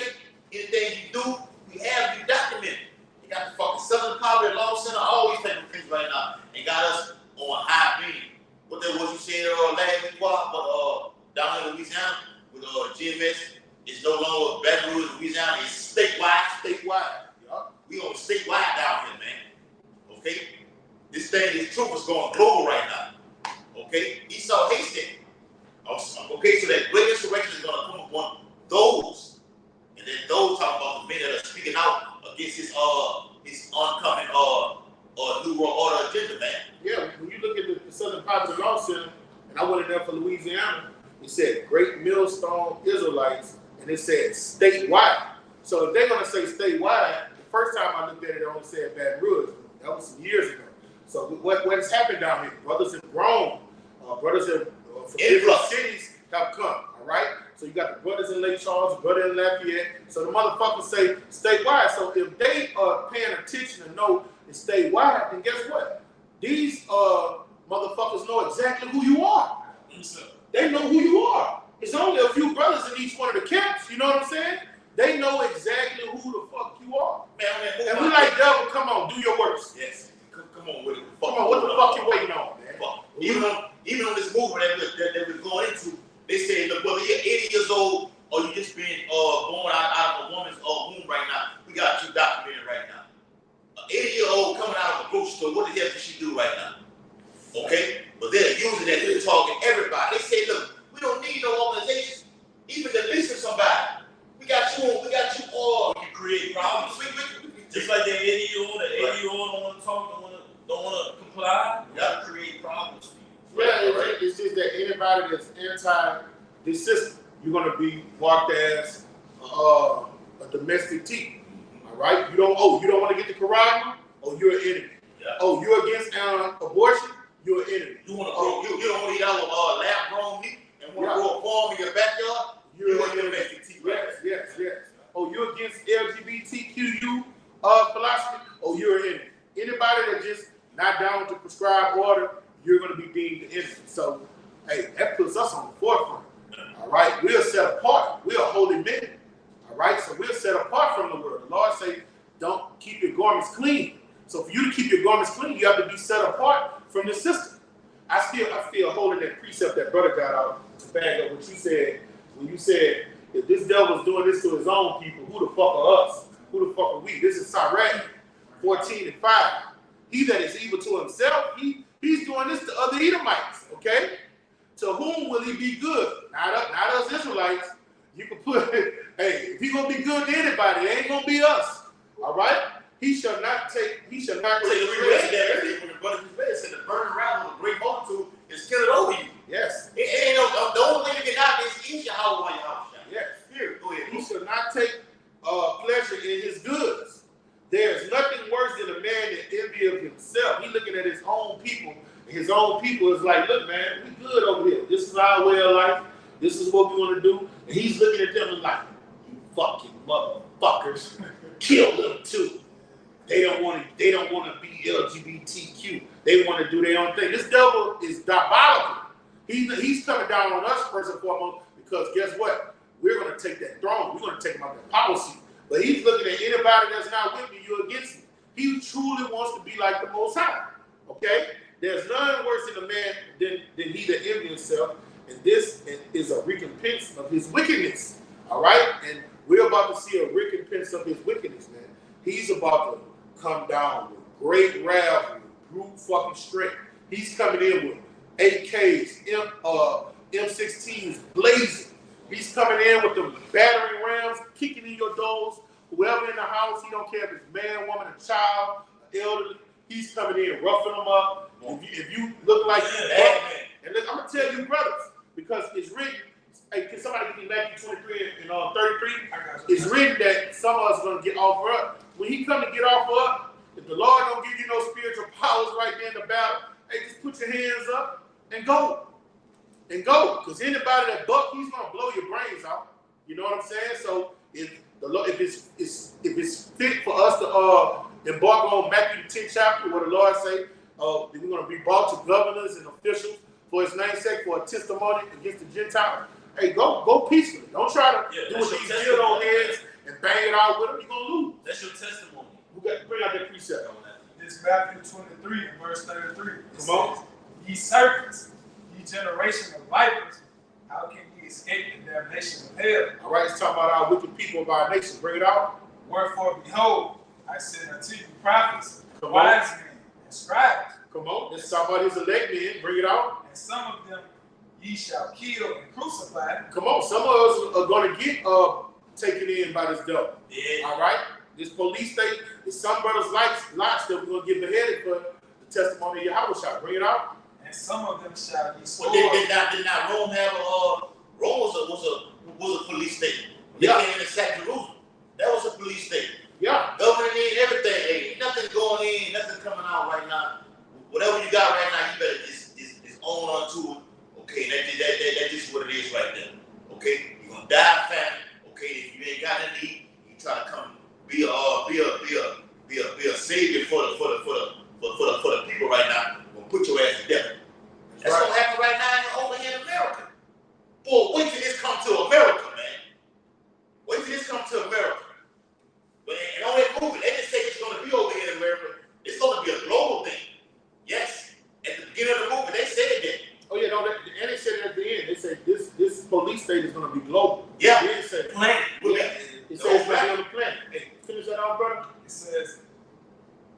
anything you do, we have you documented. They got the fucking Southern Poverty Law Center, all these type of things right now. They got us on high beam. What that was you said last week, but down in Louisiana with GMS, it's no longer Baton Rouge, Louisiana. It's statewide. Yup. We on statewide down here, man. Okay? This truth is going global right now. Okay? Esau hates it. Okay, so that great insurrection is going to come upon those. And then those talking about the men that are speaking out against his oncoming New World Order agenda, man. Yeah, when you look at the Southern Poverty Law Center, and I went in there for Louisiana, it said Great Millstone Israelites, and it said statewide. So if they're going to say statewide, the first time I looked at it, it only said Baton Rouge. That was some years ago. So what has happened down here? Brothers have grown. Brothers from different cities have come, all right? So you got the brothers in Lake Charles, the brother in Lafayette. So the motherfuckers say statewide. So if they are paying attention and know it's statewide, then guess what? These motherfuckers know exactly who you are. They know who you are. It's only a few brothers in each one of the camps, you know what I'm saying? They know exactly who the fuck you are. Man, and we like, devil, come on, do your worst. Yes. Come on, what the fuck you waiting on, man? Even on this movement that we're going into, they say, look, whether you're 80 years old or you just been born So what the hell did she do right now? Okay? But they're using that to target everybody. They say, look, we don't need no organization. Even the least of somebody. We got you all. You create problems. Just like that 80-year-old don't want to talk, don't want to comply. You got to create problems for you. Yeah, it's just that anybody that's anti this system, you're gonna be marked as a domestic thief. All right, you don't want to get the Quran. Oh, you're an enemy. Yeah. Oh, you're against abortion. You're an enemy. You want to you don't eat our lab grown meat and want to grow a farm in your backyard. You're an domestic thief. Yes. Oh, you're against LGBTQ philosophy. Oh, you're an enemy. Anybody that just not down with the prescribed order, you're going to be deemed an enemy. So, hey, that puts us on the forefront. All right, we're set apart. We're holy men. All right, so we're set apart from the world. The Lord say, don't keep your garments clean. So for you to keep your garments clean, you have to be set apart from the system. I feel holding that precept that brother got out to back up what you said when you said, if this devil's doing this to his own people, who the fuck are us? Who the fuck are we? This is Sirach 14:5. He that is evil to himself, he's doing this to other Edomites, okay? To whom will he be good? Not us Israelites. You can put, hey, if he's gonna be good to anybody, it ain't gonna be us. All right? He shall not take When the brother said the burning around with a great multitude is scattered over you. Yes. It ain't the only way to get out is eat your house on your house. Yes. Here, go ahead. He shall not take pleasure in his goods. There's nothing worse than a man that envy of himself. He looking at his own people. And his own people is like, look, man, we good over here. This is our way of life. This is what we want to do. And he's looking at them and like, you fucking motherfuckers, kill them too. They don't want to be LGBTQ. They want to do their own thing. This devil is diabolical. He's coming down on us first and foremost because guess what? We're going to take that throne. We're going to take him out that power seat. But he's looking at anybody that's not with me, you're against me. He truly wants to be like the Most High. Okay? There's none worse than a man than he that envy himself. And this is a recompense of his wickedness. All right? And we're about to see a recompense of his wickedness, man. He's about to come down with great wrath, with brute fucking strength. He's coming in with AKs, M16s blazing. He's coming in with the battering rams, kicking in your doors. Whoever in the house, he don't care if it's man, woman, a child, elderly. He's coming in, roughing them up. If you look like and look, I'm gonna tell you, brothers, because it's written. Hey, can somebody give me Matthew 23 and 33? It's written that some of us are gonna get offered up. When he come to get offered up, if the Lord don't give you no spiritual powers right there in the battle, hey, just put your hands up and go. And go, because anybody that buck, he's gonna blow your brains out. You know what I'm saying? So if it's fit for us to embark on Matthew the 10th chapter, where the Lord say we're gonna be brought to governors and officials for His name's sake for a testimony against the Gentiles. Hey, go peacefully. Don't try to do what these dildo heads and bang it out with them. You're gonna lose. That's your testimony. We got to bring out that precept on that. This Matthew 23 and verse 33. Come on. Ye serpents, ye generation of vipers, how can ye escape the damnation of hell? All right, it's talking about our wicked people of our nation. Bring it out. Wherefore, behold, I send unto you prophets, Come wise on. men, and scribes, Come on. This is talking about his elect men. Bring it out. and some of them ye shall kill and crucify. Come on. Some of us are going to get taken in by this devil. Yeah. All right? This police state, is some brothers' lives that we're going to get beheaded for the testimony of Yahweh. Bring it out. And some of them shall be Well, stored. did not Rome have Rome was a police state. They came in and sacked Jerusalem. That was a police state. Yeah. Governing in everything. Ain't nothing going in, nothing coming out right now. Whatever you got right now, you better just own onto it. Okay, that's just what it is right there. Okay, you're gonna die of famine. Okay, if you ain't got any need, you try to come be a savior for the people right now. You're gonna put your ass to death. That's right. gonna happen right now over here in America. Boy, wait till this come to America, man. Wait till this come to America. But and on that movie, they didn't say it's gonna be over here in America. It's gonna be a global thing. Yes. At the beginning of the movie, they said that. Oh, yeah, no, and they said it at the end. They said this police state is going to be global. Yeah. They didn't say it. It It says it's going to be on the planet. Hey, finish that out, brother. It says,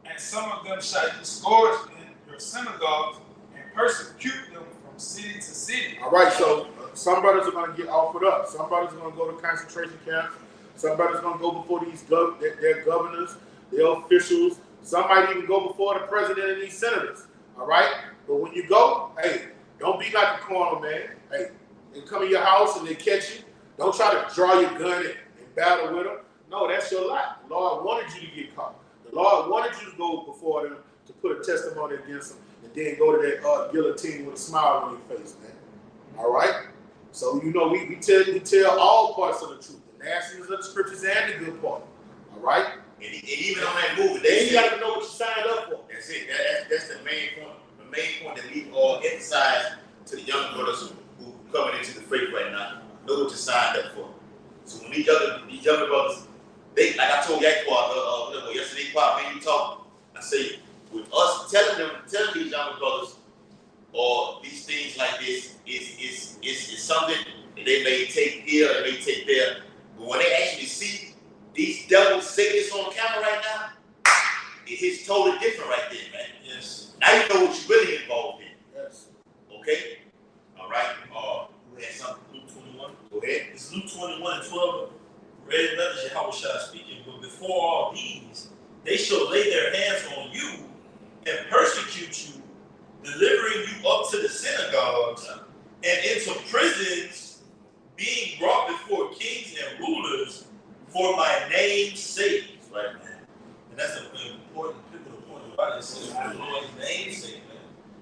and some of them shall you scourge in your synagogues and persecute them from city to city. All right, so some brothers are going to get offered up. Some brothers are going to go to concentration camps. Some brothers are going to go before these their governors, their officials. Some might even go before the president and these senators. All right, but when you go, hey, don't be like the corner man. Hey, they come in your house and they catch you. Don't try to draw your gun and battle with them. No, that's your life. The Lord wanted you to get caught. The Lord wanted you to go before them to put a testimony against them and then go to that guillotine with a smile on your face, man. All right? So, you know, we tell all parts of the truth, the nastiness of the scriptures and the good part. All right? And even on that movie, Then you got to know what you signed up for. That's it. That's the main point. The main point that we all emphasize to the young brothers who coming into the faith right now. Know what you signed up for. So when these younger brothers, they, like I told Yakwa yesterday, when you talk, I say with us telling these younger brothers or these things like this is something that they may take here, they may take there, but when they actually see these devils say this on camera right now, it hits totally different right there, man. Yes. Now you know what you're really involved in. Yes. Okay? All right. We had something, Luke 21. Go ahead. It's Luke 21 and 12. Red letters, Yahushua speaking. But before all these, they shall lay their hands on you and persecute you, delivering you up to the synagogues and into prisons, being brought before kings and rulers for my name's sake. Right, man. And that's an important pivotal point about it. For the Lord's name's sake, man.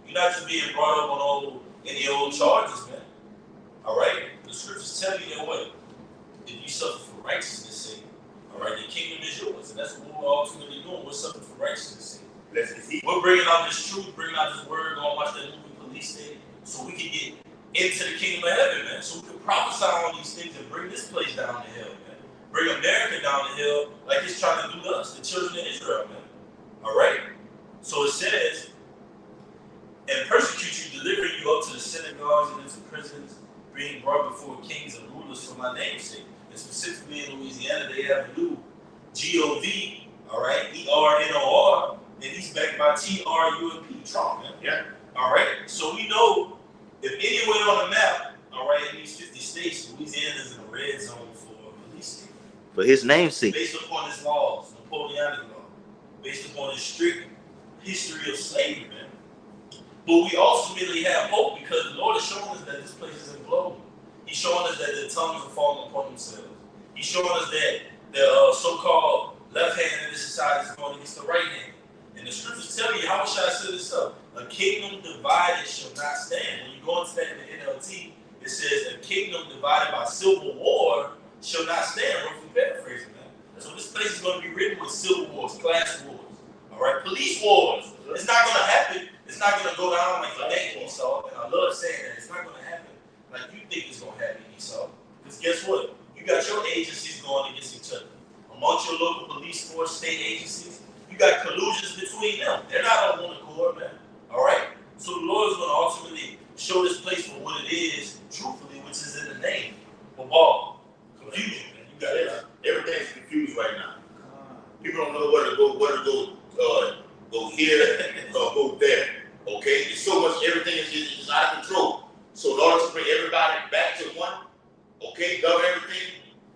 You're not just being brought up on any old charges, man. All right? The scriptures tell you that what? If you suffer for righteousness' sake, all right, the kingdom is yours. And that's what we're ultimately doing. We're suffering for righteousness' sake. We're bringing out this truth, bringing out this word, going to watch that movie Police State, so we can get into the kingdom of heaven, man. So we can prophesy on these things and bring this place down to hell, man. Bring America down the hill like it's trying to do to us, the children of Israel, man. All right? So it says, and persecute you, delivering you up to the synagogues and into prisons, being brought before kings and rulers for my name's sake. And specifically in Louisiana, they have a new G-O-V, all right, E-R-N-O-R, and he's backed by T-R-U-M-P, Trump, man. Yeah. All right? So we know if anywhere on the map, all right, in these 50 states, Louisiana is in a red zone for police state. For his namesake. Based upon his laws, Napoleonic law, based upon his strict history of slavery, man. But we ultimately have hope because the Lord is showing us that this place is imploding. He's showing us that the tongues are falling upon themselves. He's showing us that the so-called left hand in this society is going against the right hand. And the scriptures tell you, how should I say this up? A kingdom divided shall not stand. When you go into that in the NLT, it says a kingdom divided by civil war shall not stand. Roughly paraphrasing, man. So this place is going to be written with civil wars, class wars, all right, police wars. It's not going to happen. It's not going to go down like you think, Esau. And I love saying that. It's not going to happen like you think it's going to happen, Esau. Because guess what? You got your agencies going against each other. Amongst your local police force, state agencies, you got collusions between them. They're not on one accord, man. All right? So the Lord is going to ultimately show this place for what it is, truthfully, which is in the name of all. Confusion, man. You got it. Everything's confused right now. People don't know where to go here, go there. Okay? There's so much, everything is just out of control. So in order to bring everybody back to one, okay, govern everything,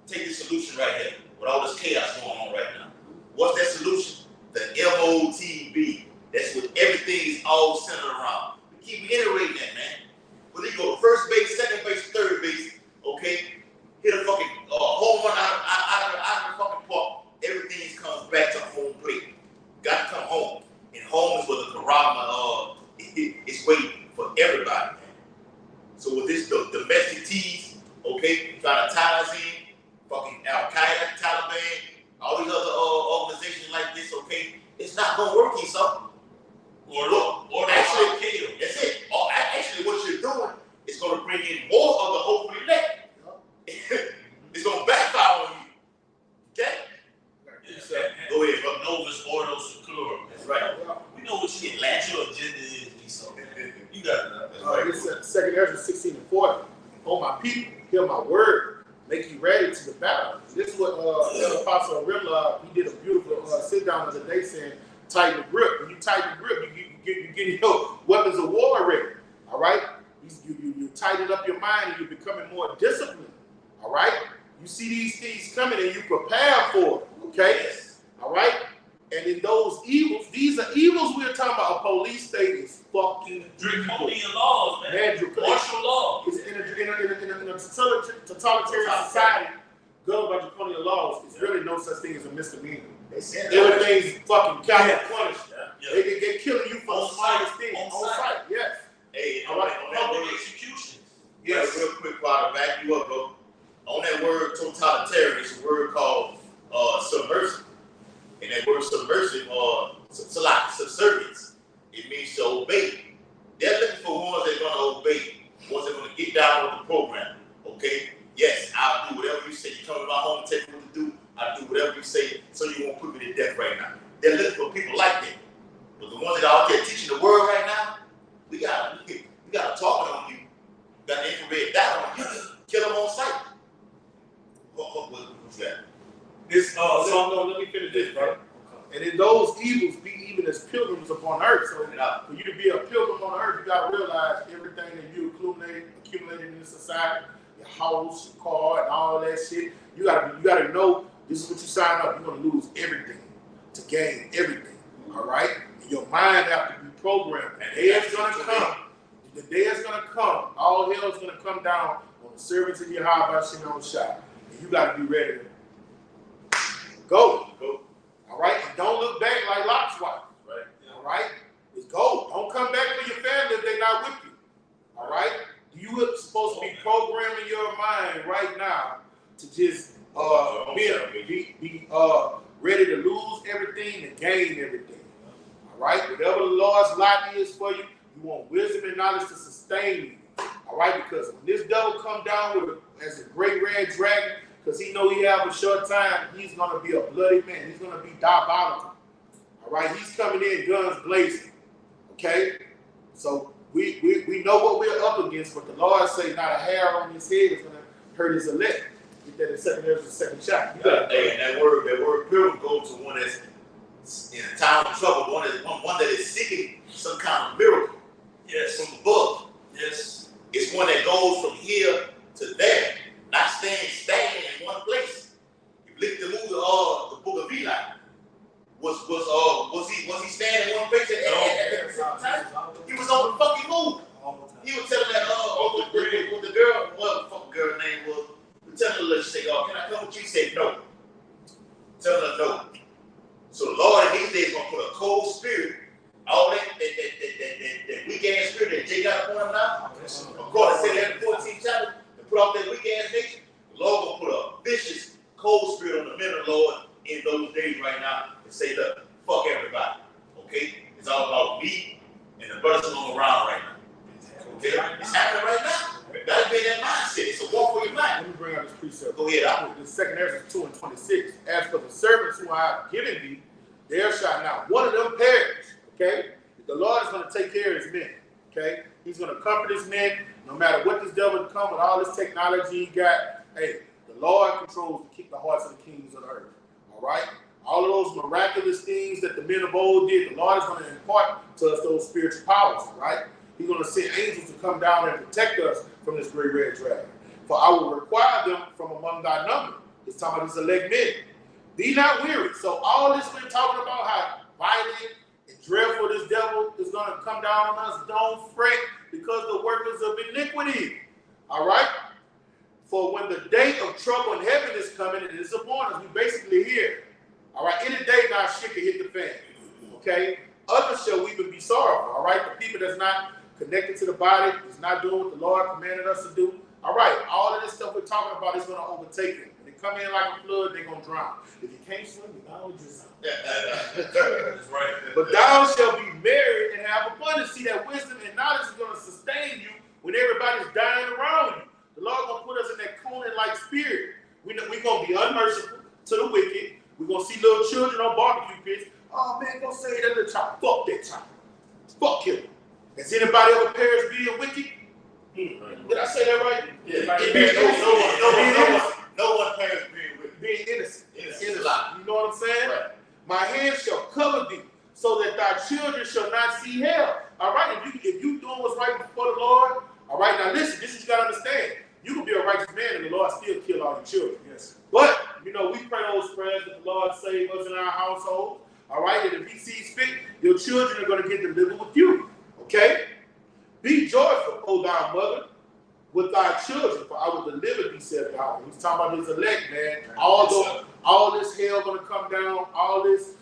take the solution right here with all this chaos going on right now. What's that solution? The MOTB. That's what everything is all centered around. We keep reiterating that, man. Whether you go to first base, second base, third base, okay, hit a fucking home run out of the fucking park. Everything comes back to home plate. Got to come home. And home is where the Karama is waiting for everybody, man. So with this domestic tease, okay, trying to tie us in, fucking Al-Qaeda, Taliban, all these other organizations like this, okay, it's not gonna work, Esau. Or actually, that's it. Or actually, what you're doing is gonna bring in more of the hopefully elect. It's gonna backfire on you. Okay? Go ahead, bro. Novus Ordo Seclorum. That's right. We know what your agenda is, Esau. You got it. That's right. This is 2 Ezra 16:40. Oh, my people, hear my word, make you ready to the battle. This is what Apostle Rimla, he did a beautiful sit down the other day saying, tighten the grip. When you tighten the grip, you get your weapons of war ready. All right? You tighten up your mind and you're becoming more disciplined. All right? You see these things coming and you prepare for it. Okay? All right? And in those evils, these are evils we're talking about. A police state is fucking draconian laws, man. Martial law. It's in a totalitarian society governed by draconian laws. It's really no such thing as a misdemeanor. Everything's fucking capital punished. They get killing you for the smallest thing. On site. Yes. Hey, all right. Public executions. Yes. Real quick, while I back you up, bro. On that word totalitarian, it's a word called subversive. And that word subversive or subservience, it means to obey. They're looking for ones that are going to obey, ones that are going to get down with the program. Okay? Yes, I'll do whatever you say. You come to my home and tell me what to do, I'll do whatever you say, so you won't put me to death right now. They're looking for people like that. But the ones that are out there teaching the word right now, we got to talk on you. Got the infrared dot on you. Kill them on sight. What's that? Let me finish this, brother. And in those evils, be even as pilgrims upon earth. So for you to be a pilgrim on earth, you got to realize everything that you accumulated in this society, your house, your car, and all that shit. You gotta know this is what you sign up. You're gonna lose everything to gain everything. All right? And your mind have to be programmed. The day is gonna come. The day is gonna come. All hell is gonna come down on the servants of your high by Shimon Shai. And you gotta be ready to go. All right? And don't look back like Lot's wife. Right? All right? Just go. Don't come back for your family if they're not with you. All right? You are supposed to be programming your mind right now to just be ready to lose everything and gain everything. All right? Whatever the Lord's lot is for you, you want wisdom and knowledge to sustain you. All right? Because when this devil come down as a great red dragon, because he know he have a short time, he's going to be a bloody man. He's going to be diabolical. All right? He's coming in guns blazing. Okay? So we know what we're up against, but the Lord say not a hair on his head is going to hurt his elect. Get that in second, there's a second shot. And that word pilgrim goes to one that's in a time of trouble, one that is seeking some kind of miracle. Yes. From above. Yes. It's one that goes from here to there, not staying stagnant in one place. You look at the movie, the Book of Eli. Was he standing in one place at the time? He was on the fucking move. He was telling that what the girl, what the fucking girl name was, telling her, let's say, can I come with you? She said no. Telling her no. So the Lord in these days gonna put a cold spirit, all that weak ass spirit that Jay got upon him now. According to that in the 14th chapter, to put off that weak ass nation, the Lord gonna put a vicious cold spirit on the men of the Lord in those days right now and say, look, fuck everybody. Okay? It's all about me and the brothers along around right now. Okay? It's happening right now. Gotta be in that mindset. It's a walk for your mind. Let me bring out this precept. Go ahead. The second Ezra 2:26. As for the servants who I have given thee, there shall not one of them perish. Okay? The Lord is going to take care of his men. Okay? He's going to comfort his men no matter what this devil come with all this technology he got. Hey, the Lord controls to keep the hearts of the kings of the earth. All right? All of those miraculous things that the men of old did, the Lord is going to impart to us those spiritual powers. Right? He's going to send angels to come down and protect us from this great red dragon. For I will require them from among thy number. It's talking about these elect men. Be not weary. So all this we're talking about, how violent and dreadful this devil is going to come down on us, don't fret, because the workers of iniquity. All right? For when the day of trouble in heaven is coming, and it's upon us, we basically here. All right? Any day now shit can hit the fan. Okay? Others shall weep and be sorrowful. All right? The people that's not connected to the body, is not doing what the Lord commanded us to do. All right, all of this stuff we're talking about is going to overtake them. When they come in like a flood, they're going to drown. If you can't swim, you know, just That's right. But thou shalt be married and have abundance. See, that wisdom and knowledge is going to sustain you when everybody's dying around you. The Lord going to put us in that Conan-like spirit. We're going to be unmerciful to the wicked. We're going to see little children on barbecue pits. Oh, man, go say that little child. Fuck that child. Fuck him. Has anybody ever perished being wicked? Did I say that right? Yeah. No one perished being wicked. Being innocent. Innocent. You know what I'm saying? Right. My hand shall cover thee, so that thy children shall not see hell. All right, if you doing what's right before the Lord, all right, now listen, this is what you gotta understand. You can be a righteous man and the Lord still kill all your children. Yes. But, we pray those prayers that the Lord save us in our household. All right, and if he sees fit, your children are going to get delivered with you. Okay? Be joyful, O thou mother, with thy children, for I will deliver thee, said God. He's talking about his elect, man. All this hell going to come down, all this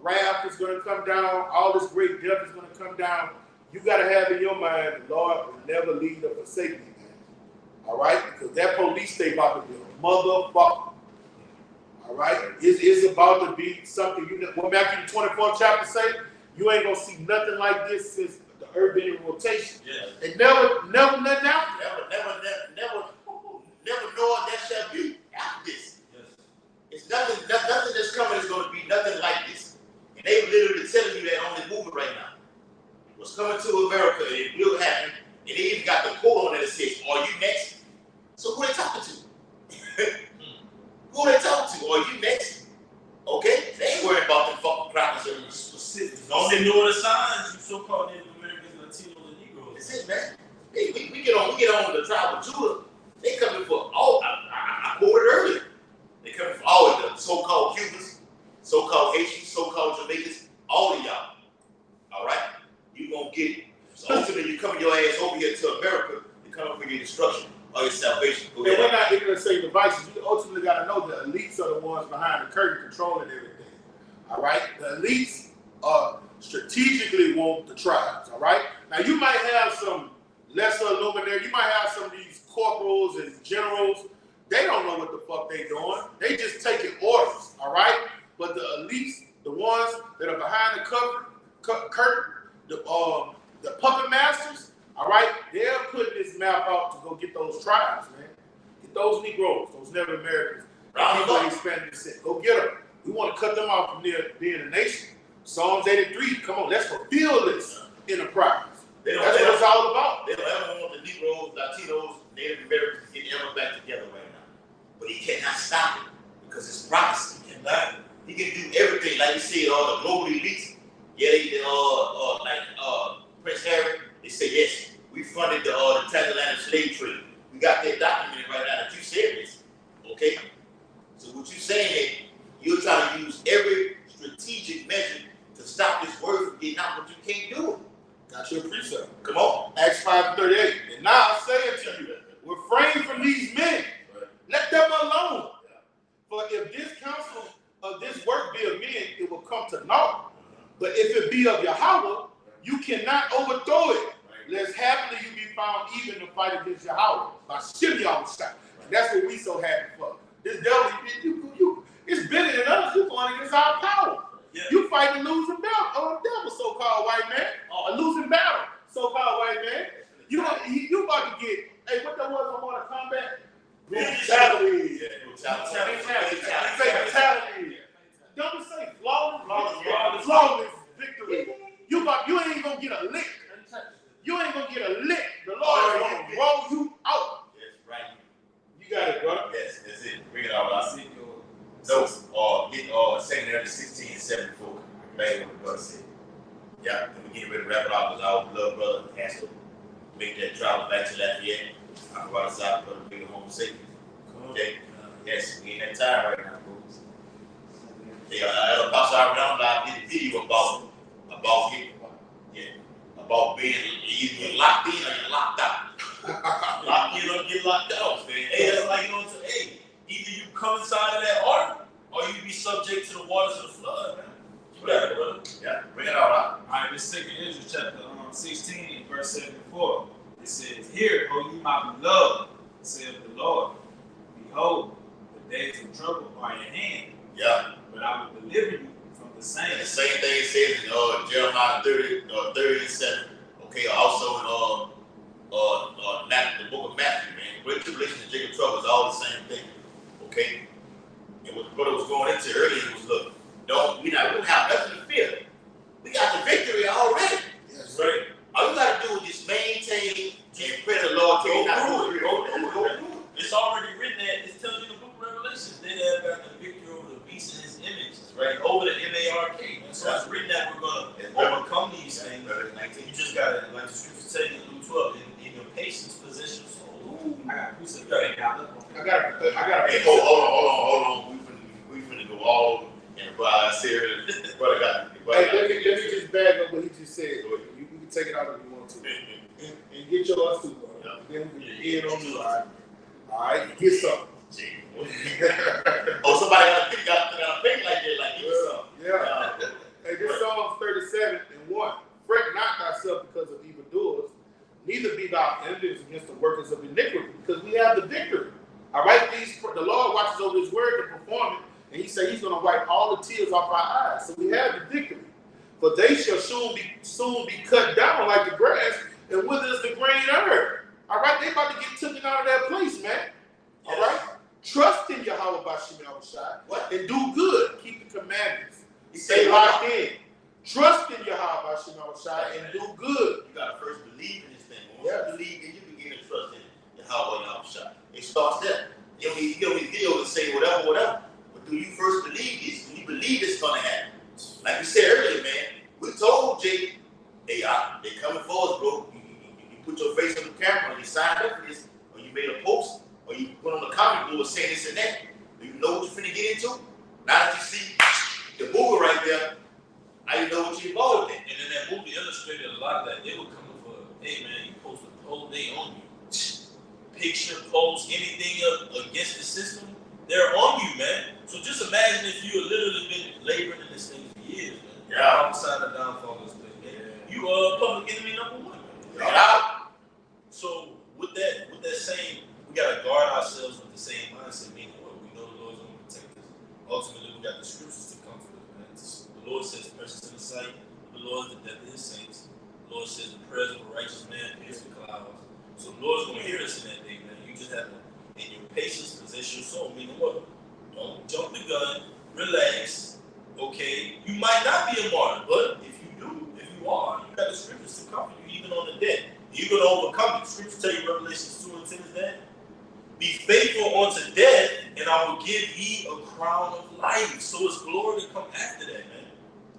wrath is going to come down, all this great death is going to come down. You got to have in your mind, the Lord will never leave or forsake me, man. All right? Because that police state about to be a motherfucker. All right? It's about to be something. What Matthew the 24th chapter say? You ain't going to see nothing like this since the earth been in rotation. Yeah. And never nothing out. Never know that shall be after this. Yes. It's nothing that's coming is going to be nothing like this. And they literally telling you that on the movie right now. What's coming to America, it will happen. And they even got the quote on it that says, "Are you next?" So who they talking to? Who they talking to? Are you next? Okay? They ain't worried about them fucking crackers and specific. Don't they know the signs, you so-called Native Americans, Latinos, and Negroes. That's it, man. Hey, we get on the tribe of Judah. They coming for all, I quoted earlier. They coming for all of the so-called Cubans, so-called Haitians, so-called Jamaicans, all of y'all. All right? You gonna get it. So ultimately, you coming your ass over here to America to come for your destruction or your salvation. And we're not ignorant to say devices. You ultimately got to know the elites are the ones behind the curtain controlling everything. All right? The elites strategically want the tribes. All right? Now, you might have some lesser luminaries. You might have some of these corporals and generals. They don't know what the fuck they doing. They just taking orders. All right? But the elites, the ones that are behind the curtain, the puppet masters, all right, they're putting this map out to go get those tribes, man. Get those Negroes, those Native Americans. Go get them. We want to cut them off from being a nation. Psalms 83, come on, let's fulfill this enterprise. That's what it's all about. They don't ever want the Negroes, Latinos, Native Americans to get ever back together right now. But he cannot stop it because it's prophecy. He can do everything, like you said, all the global elites. Yeah, like Prince Harry, they say, yes, we funded the transatlantic slave trade. We got that documented right now that you said this. Okay? So what you're saying is you're trying to use every strategic measure to stop this word from getting out, but you can't do it. Got your precept. Come on. Acts 5:38. And now I say it to you, refrain from these men. Right. Let them alone. Yeah. For if this counsel of this work be of men, it will come to naught. But if it be of Yahweh, you cannot overthrow it. Lest happily you be found even to fight against Yahweh. By Shimmy all the time. And that's what we so happy for. This devil, it's bigger than us. You're going against our power. Yeah. You fight a losing battle on the devil, so-called white man. A losing battle, so-called white man. You about to get, hey, what that was on Mortal Kombat? Brutality. Fatality. Don't say flawless victory. You ain't gonna get a lick. You ain't gonna get a lick. The Lord is gonna roll you out. Yes, right. You got it, brother. Yes, that's it. Bring it out. I see those get 2nd 1674. Back what the brother said. Yeah, and we get ready to wrap it up because our beloved brother has to make that travel back to Lafayette. I'm about to stop brother bring him home safe. Okay. Yes, we ain't had time right now, folks. Yeah, Pastor I did a video about being either you're locked in or you're locked out. Locked in or get locked out, man. Hey, that's like hey, either you come inside of that ark or you be subject to the waters of the flood, man. You got it, brother. Yeah, bring it out. All right, this 2nd Ezra chapter 16, verse 74. It says, "Hear, O you my beloved, saith the Lord, behold, the days of trouble are at hand. Yeah. But I will deliver you from the same." And the same thing it says in Jeremiah 30:7. Okay, also in the book of Matthew, man. Great tribulation and Jacob trouble is all the same thing. Okay? And what the brother was going into earlier was, look, we don't have nothing to fear. We got the victory already. Yes. Right? All you got to do is just maintain and pray to the Lord till you not do it. Go through it. It's already written that. It tells you in the book of Revelation. They have got the victory over the beast and his image, right? Over the M-A-R-K. So it's written that we're going to overcome these things. You just got to, like the scripture says in Luke 12, in your patience possess your soul. Ooh, I got to Hey, hold on. We finna go all over. And brother, I said, brother got. Hey, let me just back up what he just said. You can take it out if you want to. And get yours too, bro. Yeah. Then we can get on you. All right, get some. Oh, somebody got a thing like that, like get some. Yeah. Hey, this Psalms 37 and 1. Fret not thyself because of evildoers, neither be thou envious against the workers of iniquity, because we have the victory. All right, the Lord watches over his word to perform it, and he said he's going to wipe all the tears off our eyes. So we have the victory. But they shall soon be cut down like the grass and wither as the green herb. All right, they about to get taken out of that place, man. All right? Trust in Yahweh Bashim Yahushai and do good. Keep the commandments. He said locked in. Trust in Yahweh Bashim Yahushai and do good. You got to first believe in this thing. Once you believe, then you begin to trust in Yahweh Yahushai. It starts there. You know, these videos and say whatever. But do you first believe this? Do you believe it's going to happen? Like we said earlier, man, we told Jake, hey, they coming for us, bro. You put your face on the camera, or you signed up for this, or you made a post, or you went on the comment board saying this and that. Do you know what you're finna get into? Now that you see the movie right there, now you know what you're involved in. And then that movie illustrated a lot of that. They were coming for, hey man, you post a poll, they on you. Picture, post, anything against the system, they're on you, man. So just imagine if you had literally been laboring in this thing for years, man. Yeah. Outside the downfall of this thing, man. You are public enemy number one, man. Yeah. So with that same, we gotta guard ourselves with the same mindset, meaning what we know the Lord's gonna protect us. Ultimately, we got the scriptures to comfort us, man. The Lord says, precious in the sight of the Lord is the death of his saints. The Lord says the prayers of a righteous man pierce the clouds. So the Lord's gonna hear us in that day, man. You just have to, in your patience, possess your soul. Meaning what? Don't jump the gun, relax. Okay, you might not be a martyr, but if you are, you got the scriptures to comfort you even on the dead. You're gonna overcome it. Scriptures tell you Revelations 2 and 10 is that. Be faithful unto death, and I will give ye a crown of life. So it's glory to come after that, man.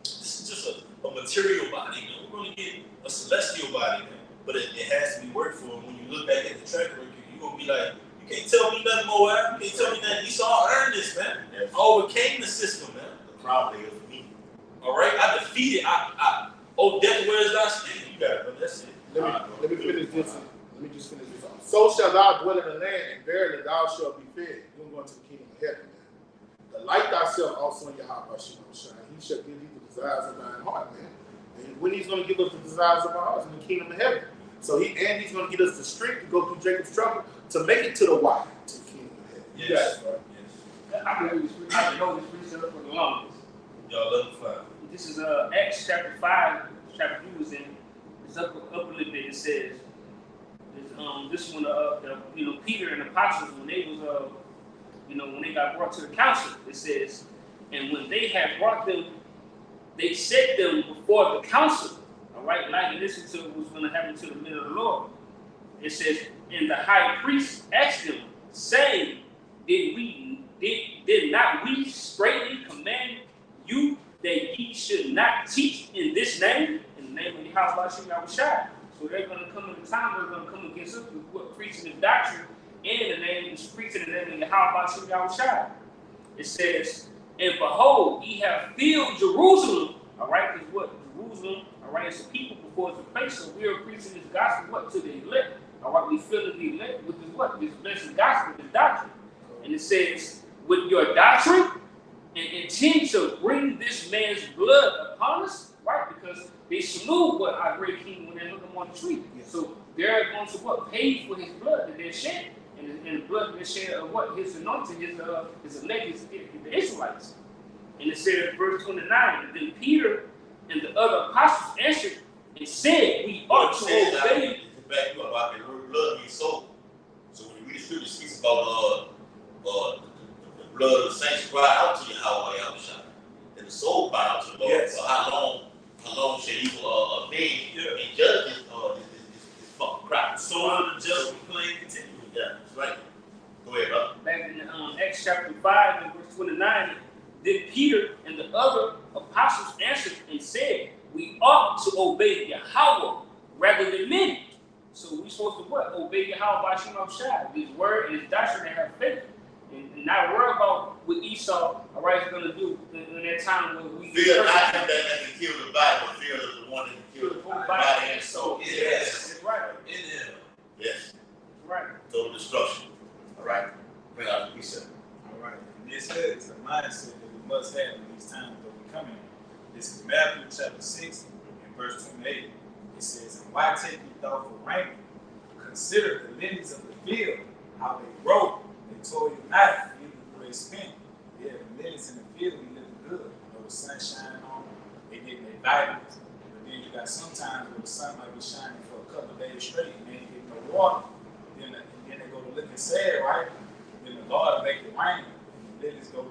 This is just a material body, man. We're gonna get a celestial body, man. But it has to be worked for. And when you look back at the track record, you're going to be like, you can't tell me nothing, Moab. You can't tell me nothing. Esau, I earned this, man. I overcame the system, man. The problem is for me. All right? I defeated. Oh, death, where is thy sting? You got it, brother. That's it. Let me finish this. Let me just finish this off. So shall thou dwell in the land, and verily thou shalt be fed. You're going to the kingdom of heaven, man. Delight thyself also in Yahweh Bashim Yahushai. He shall give thee the desires of thine heart, man. And when he's going to give us the desires of our hearts in the kingdom of heaven. So he's going to give us the strength to go through Jacob's trouble to make it to the why, to the kingdom of heaven. Yes. You got it, right? Yes. I've been holding this precept for the longest. Y'all let them fly. This is Acts chapter 5, chapter 2 was in. It's up a little bit. It says, this one, Peter and the apostles, when they was, when they got brought to the council, it says, and when they had brought them, they set them before the council. All right, like listen to what's going to happen to the men of the Lord. It says, and the high priest asked them, saying, did not we straightly command you that ye should not teach in this name, in the name of Yahweh Bashim Yahushai? So they're going to come in the time, they're going to come against us with what preaching the doctrine and the name is preaching the name of Yahweh Bashim Yahushai. It says, and behold, ye have filled Jerusalem. All right, is what Jerusalem, all right, it's a people before it's a place. So we are preaching this gospel, what, to the elect. All right, we fill the elect with this what? This blessed gospel, this doctrine. And it says, with your doctrine, and intend to bring this man's blood upon us, right? Because they slew what our great king when they hung him on the tree. Yes. So they're going to what? Pay for his blood that they shed. And the blood that they shed of what? His anointing, his elect, the Israelites. And it said in verse 29, and then Peter and the other apostles answered and said, we ought to obey. Back about the word blood being sold. So when you read the scripture, it speaks about the blood of the saints cried out to Yahweh Yahushua, and the soul cried out to the Lord. Yes. So how long shall you obey and judge this fucking crap? So the judgment claim continues. Yeah, that's right. Go ahead, brother. Back in Acts chapter 5 and verse 29, Then Peter and the other apostles answered and said, we ought to obey Yahweh rather than men. So we're supposed to what? Obey Yahweh by Shem Shai, his word and his doctrine, and have faith. And not worry about what Esau, all right, is going to do in that time when we fear not him that can kill the body, but fear of the one that can kill the body and soul. Yes. That's right. In him. Yes. That's right. Total destruction. All right. Bring out the precept. All right. And this is a mindset that we must have in these times that we're coming in. This is Matthew chapter 6 and verse 28. It says, and why take ye thought for raiment? Consider the lilies of the field, how they grow. They toil you not, even though they spend. Yeah, the lilies in the field be looking good. You know, the sun shining on them, they getting their vitamins. But then you got sometimes where the sun might be shining for a couple of days straight and they ain't getting no water. Then they go to looking sad, right? Then the Lord will make it rain and the lilies go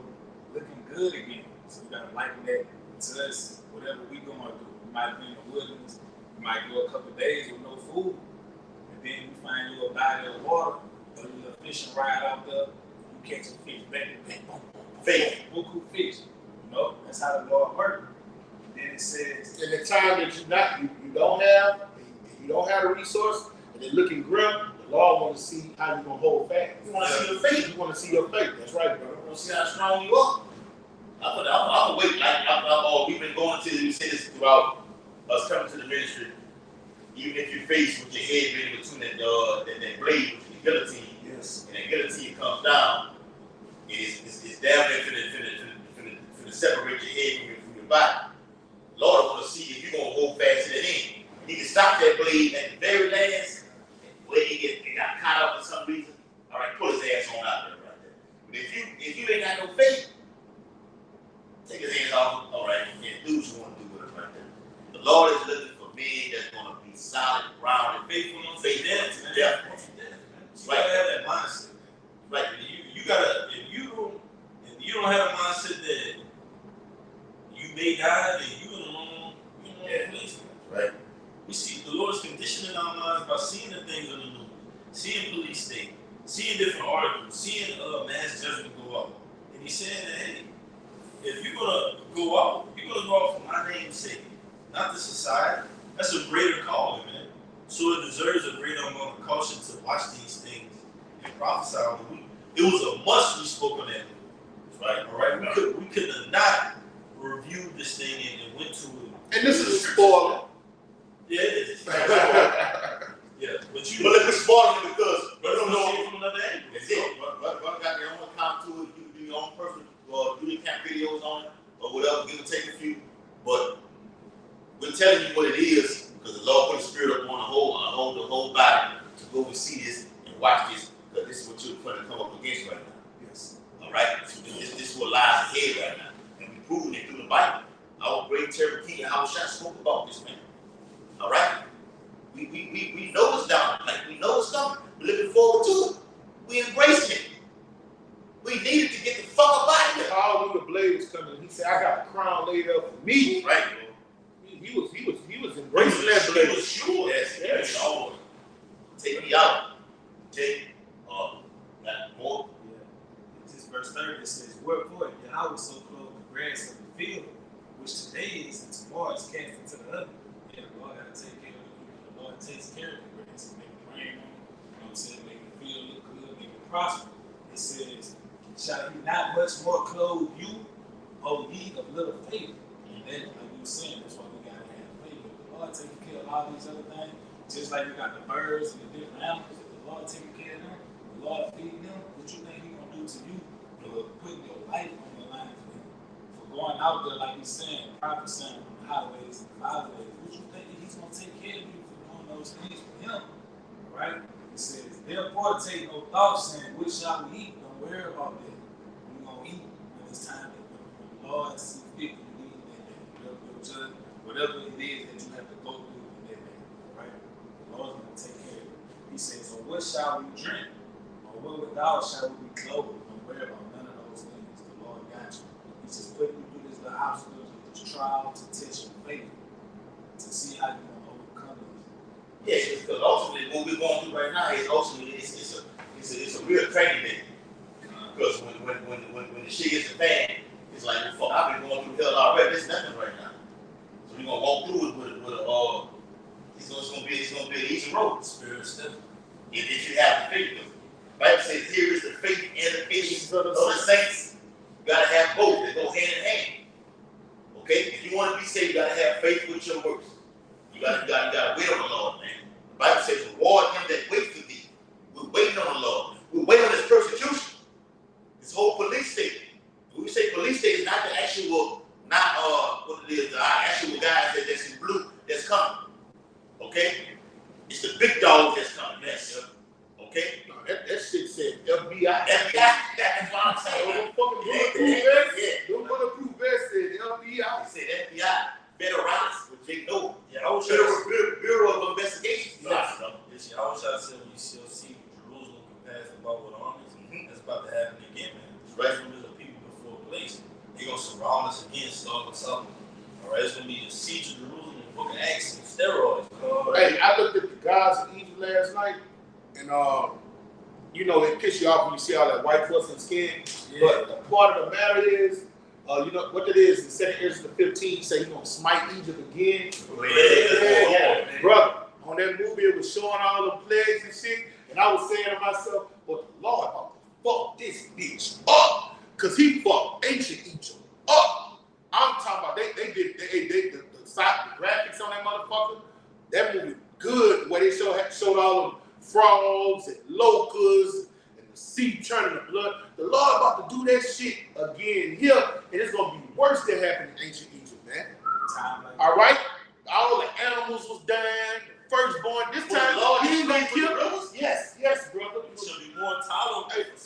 looking good again. So you gotta liken that to us, whatever we going through. We might be in the wilderness, we might go a couple of days with no food, and then you find you a body of water, a little fishing ride out there, you catch a fish, bang, bang, boom, boom, Faith. buku fish. You know, that's how the Lord works. And then it says, In the time that you don't have the resource, and they're looking grim, the Lord want to see how you're gonna hold fast. You want to see your faith. You want to see your faith. That's right, brother. You want to see how strong you are. I'm wait. We've been going to we say this throughout us coming to the ministry. Even if you're faced with your head ready between that blade, with the guillotine, Yes. and the guillotine comes down, it's down there for to separate your head from your body. Lord, I want to see if you're gonna hold fast to the end. He can stop that blade at the very last, where it got caught up for some reason. All right, pull his ass on out there right there. But if you ain't got no faith, take his hands off. All right, and do what you want to do with it right there. The Lord is looking for men that's gonna be solid, ground, and faithful on faith. Death. You gotta have that mindset. Right. You gotta, if you don't have a mindset that you may die, then you in the wrong place. Right. We see the Lord is conditioning our minds by seeing the things on the news, seeing police state, seeing different articles, seeing mass judgment go out. And he's saying that, hey, if you're gonna go out, you're gonna go out for my name's sake, not the society. That's a greater calling, man. So it deserves a greater amount of caution to watch these things and prophesy on the week. It was a must we spoke on that news, right? All right, we could have not reviewed this thing and went to it. And this is a spoiler. Yeah, it is. Yeah, but you But it's spoiling because but don't know it from another angle. that's it. But got their own account to it. You can do your own personal do your camp videos on it or whatever. Give or take a few. But we're telling you what it is because the Lord put the spirit up on the whole body to go and see this and watch this because this is what you're going to come up against right now. Yes. All right. So this is what lies ahead right now, and we're proving it through the Bible. Our great terrible king, how Shai spoke about this man. All right. We know it's down. Like we know it's coming. We're looking forward to it. We embracing it. We needed to get the fuck up out of here. Paul knew the blade was coming. He said, "I got a crown laid up for me." Right, He was embracing that blade. He was sure. Yes. Always. Take me out. Take that more. yeah, this verse 30 it says, wherefore Yahweh so clothed the grass of the field, which today is and tomorrow is cast into the oven. Yeah, the Lord got to take care of it. The Lord takes care of the grass and make it rain on it. You know what I'm saying? Make the field look good, make it prosper. It says, shall he not much more clothe you, O ye of little faith? And then, like you were saying, that's why we got to have faith. If the Lord taking care of all these other things, just like we got the birds and the different animals, if the Lord taking care of them, the Lord feeding them, what you think he's going to do to you for putting your life on the line for him? For going out there, like he's saying, prophesying on the highways and byways, what you think he's going to take care of you for doing those things for him? Right? It says, therefore take no thought saying, what shall we eat? Don't worry about that. We're going to eat when it's time that when the Lord sees fit to eat that day. Whatever it is that you have to go through in that day. Right? The Lord's going to take care of it. He says, so what shall we drink? Or what without shall we be clothed? Don't worry about none of those things. The Lord got you. He's just putting you through these little obstacles, this trial to test your faith, to see how you're going to overcome it. Yes, because ultimately what we're going through right now is ultimately it's a real training day. Because when the shit hits the fan, it's It's like, well, fuck, I've been going through hell already. There's nothing right now. So we're gonna walk through it with a it's gonna be an easy road. Spirit step. If you have the faith. The Bible says here is the faith and the patience of the saints. You gotta have both. They go hand in hand. Okay? If you want to be saved, you gotta have faith with your works. You gotta wait on the Lord, man. The Bible says, reward him that waits for thee. We're waiting on the Lord. We're waiting on this persecution. This whole police state. When we say police state, it's not the actual, what it is, the actual guys that's in blue that's coming. Okay? It's the big dogs that's coming. Yes. Okay? No, that shit said FBI. That's what I'm saying. Don't bulletproof vest said FBI. They said FBI. Federales with Jake Noble. Yeah, I wish I Bureau of Investigation. I wish I said we still see Jerusalem compares about with armies. That's about to happen again, man. Right. There's the people before a place. They're gonna surround us again, start with something. Alright, it's gonna be the siege of Jerusalem and Book of Acts and steroids. Hey, I looked at the guys in Egypt last night, and you know, it pisses you off when you see all that white puss and skin. Yeah. But the part of the matter is, you know what it is. In 2 Ezra 15, he said he's gonna smite Egypt again. Yeah. Brother, on that movie, it was showing all the plagues and shit, and I was saying to myself, "But the Lord about to fuck this bitch up, cause he fucked ancient Egypt up." I'm talking about they did the graphics on that motherfucker. That movie good, where they showed all them frogs and locusts and the sea turning to blood. The Lord about to do that shit again here, and it's gonna be worse than happened in ancient Egypt, man. All right, all the animals was dying. The firstborn. This time, he ain't gonna kill us. Yes, brother. It should be more tolerant.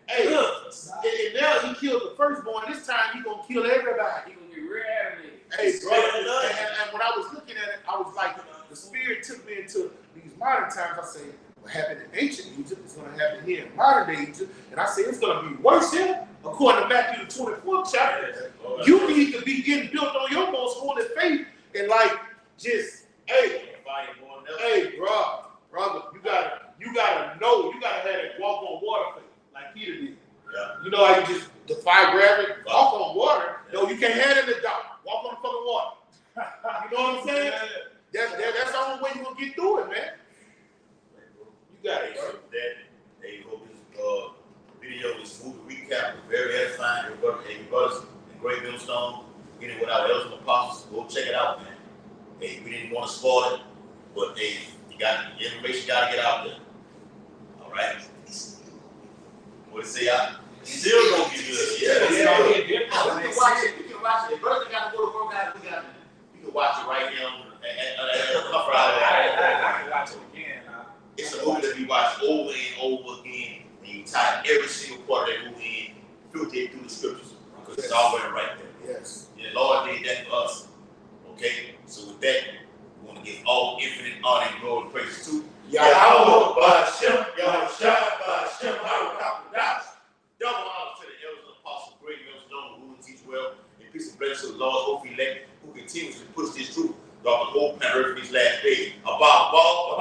Hey, and now he killed the firstborn. This time he gonna kill everybody. He gonna get real animated. Hey, brother. And when I was looking at it, I was like, the spirit took me into these modern times. I say, what happened in ancient Egypt is gonna happen here in modern day Egypt, and I say it's gonna be worse here. According to Matthew the 24th chapter, you need to be getting built on your most holy faith and like just, hey, brother, you gotta know, you gotta have that walk on water faith, like Peter did. Yeah. You know how you just defy gravity, walk on water. No, you can't have it in the dark. Walk on the fucking water. You know what I'm saying? That's the only way you're gonna get through it, man. You got it, bro. Hey, hope this video, this movie recap was very edifying. Your brothers in Great Millstone, getting with our elders and apostles. Go check it out, man. Hey, we didn't want to spoil it, but hey, the information got to get out there. All right. What it say out? Still gonna be good. Yeah. We can watch it. If brothers got to go to work, we can watch it right here on Friday. I can watch it again. It's a movie that we watch over and over again, and you tie every single part of that movie in, filter it through the scriptures, because it's all right there. Yes. Yeah, the Lord did that for us. Okay? So with that, we want to give all infinite honor and glory and praise to Yahweh Ba'Shem, Yahweh Ba'Shem, double honor to the elders and apostles, great millstone, who teach well, and peace and blessings to the Lord's hope elect, who continues to push this truth throughout the whole planet earth in these last days. Above all,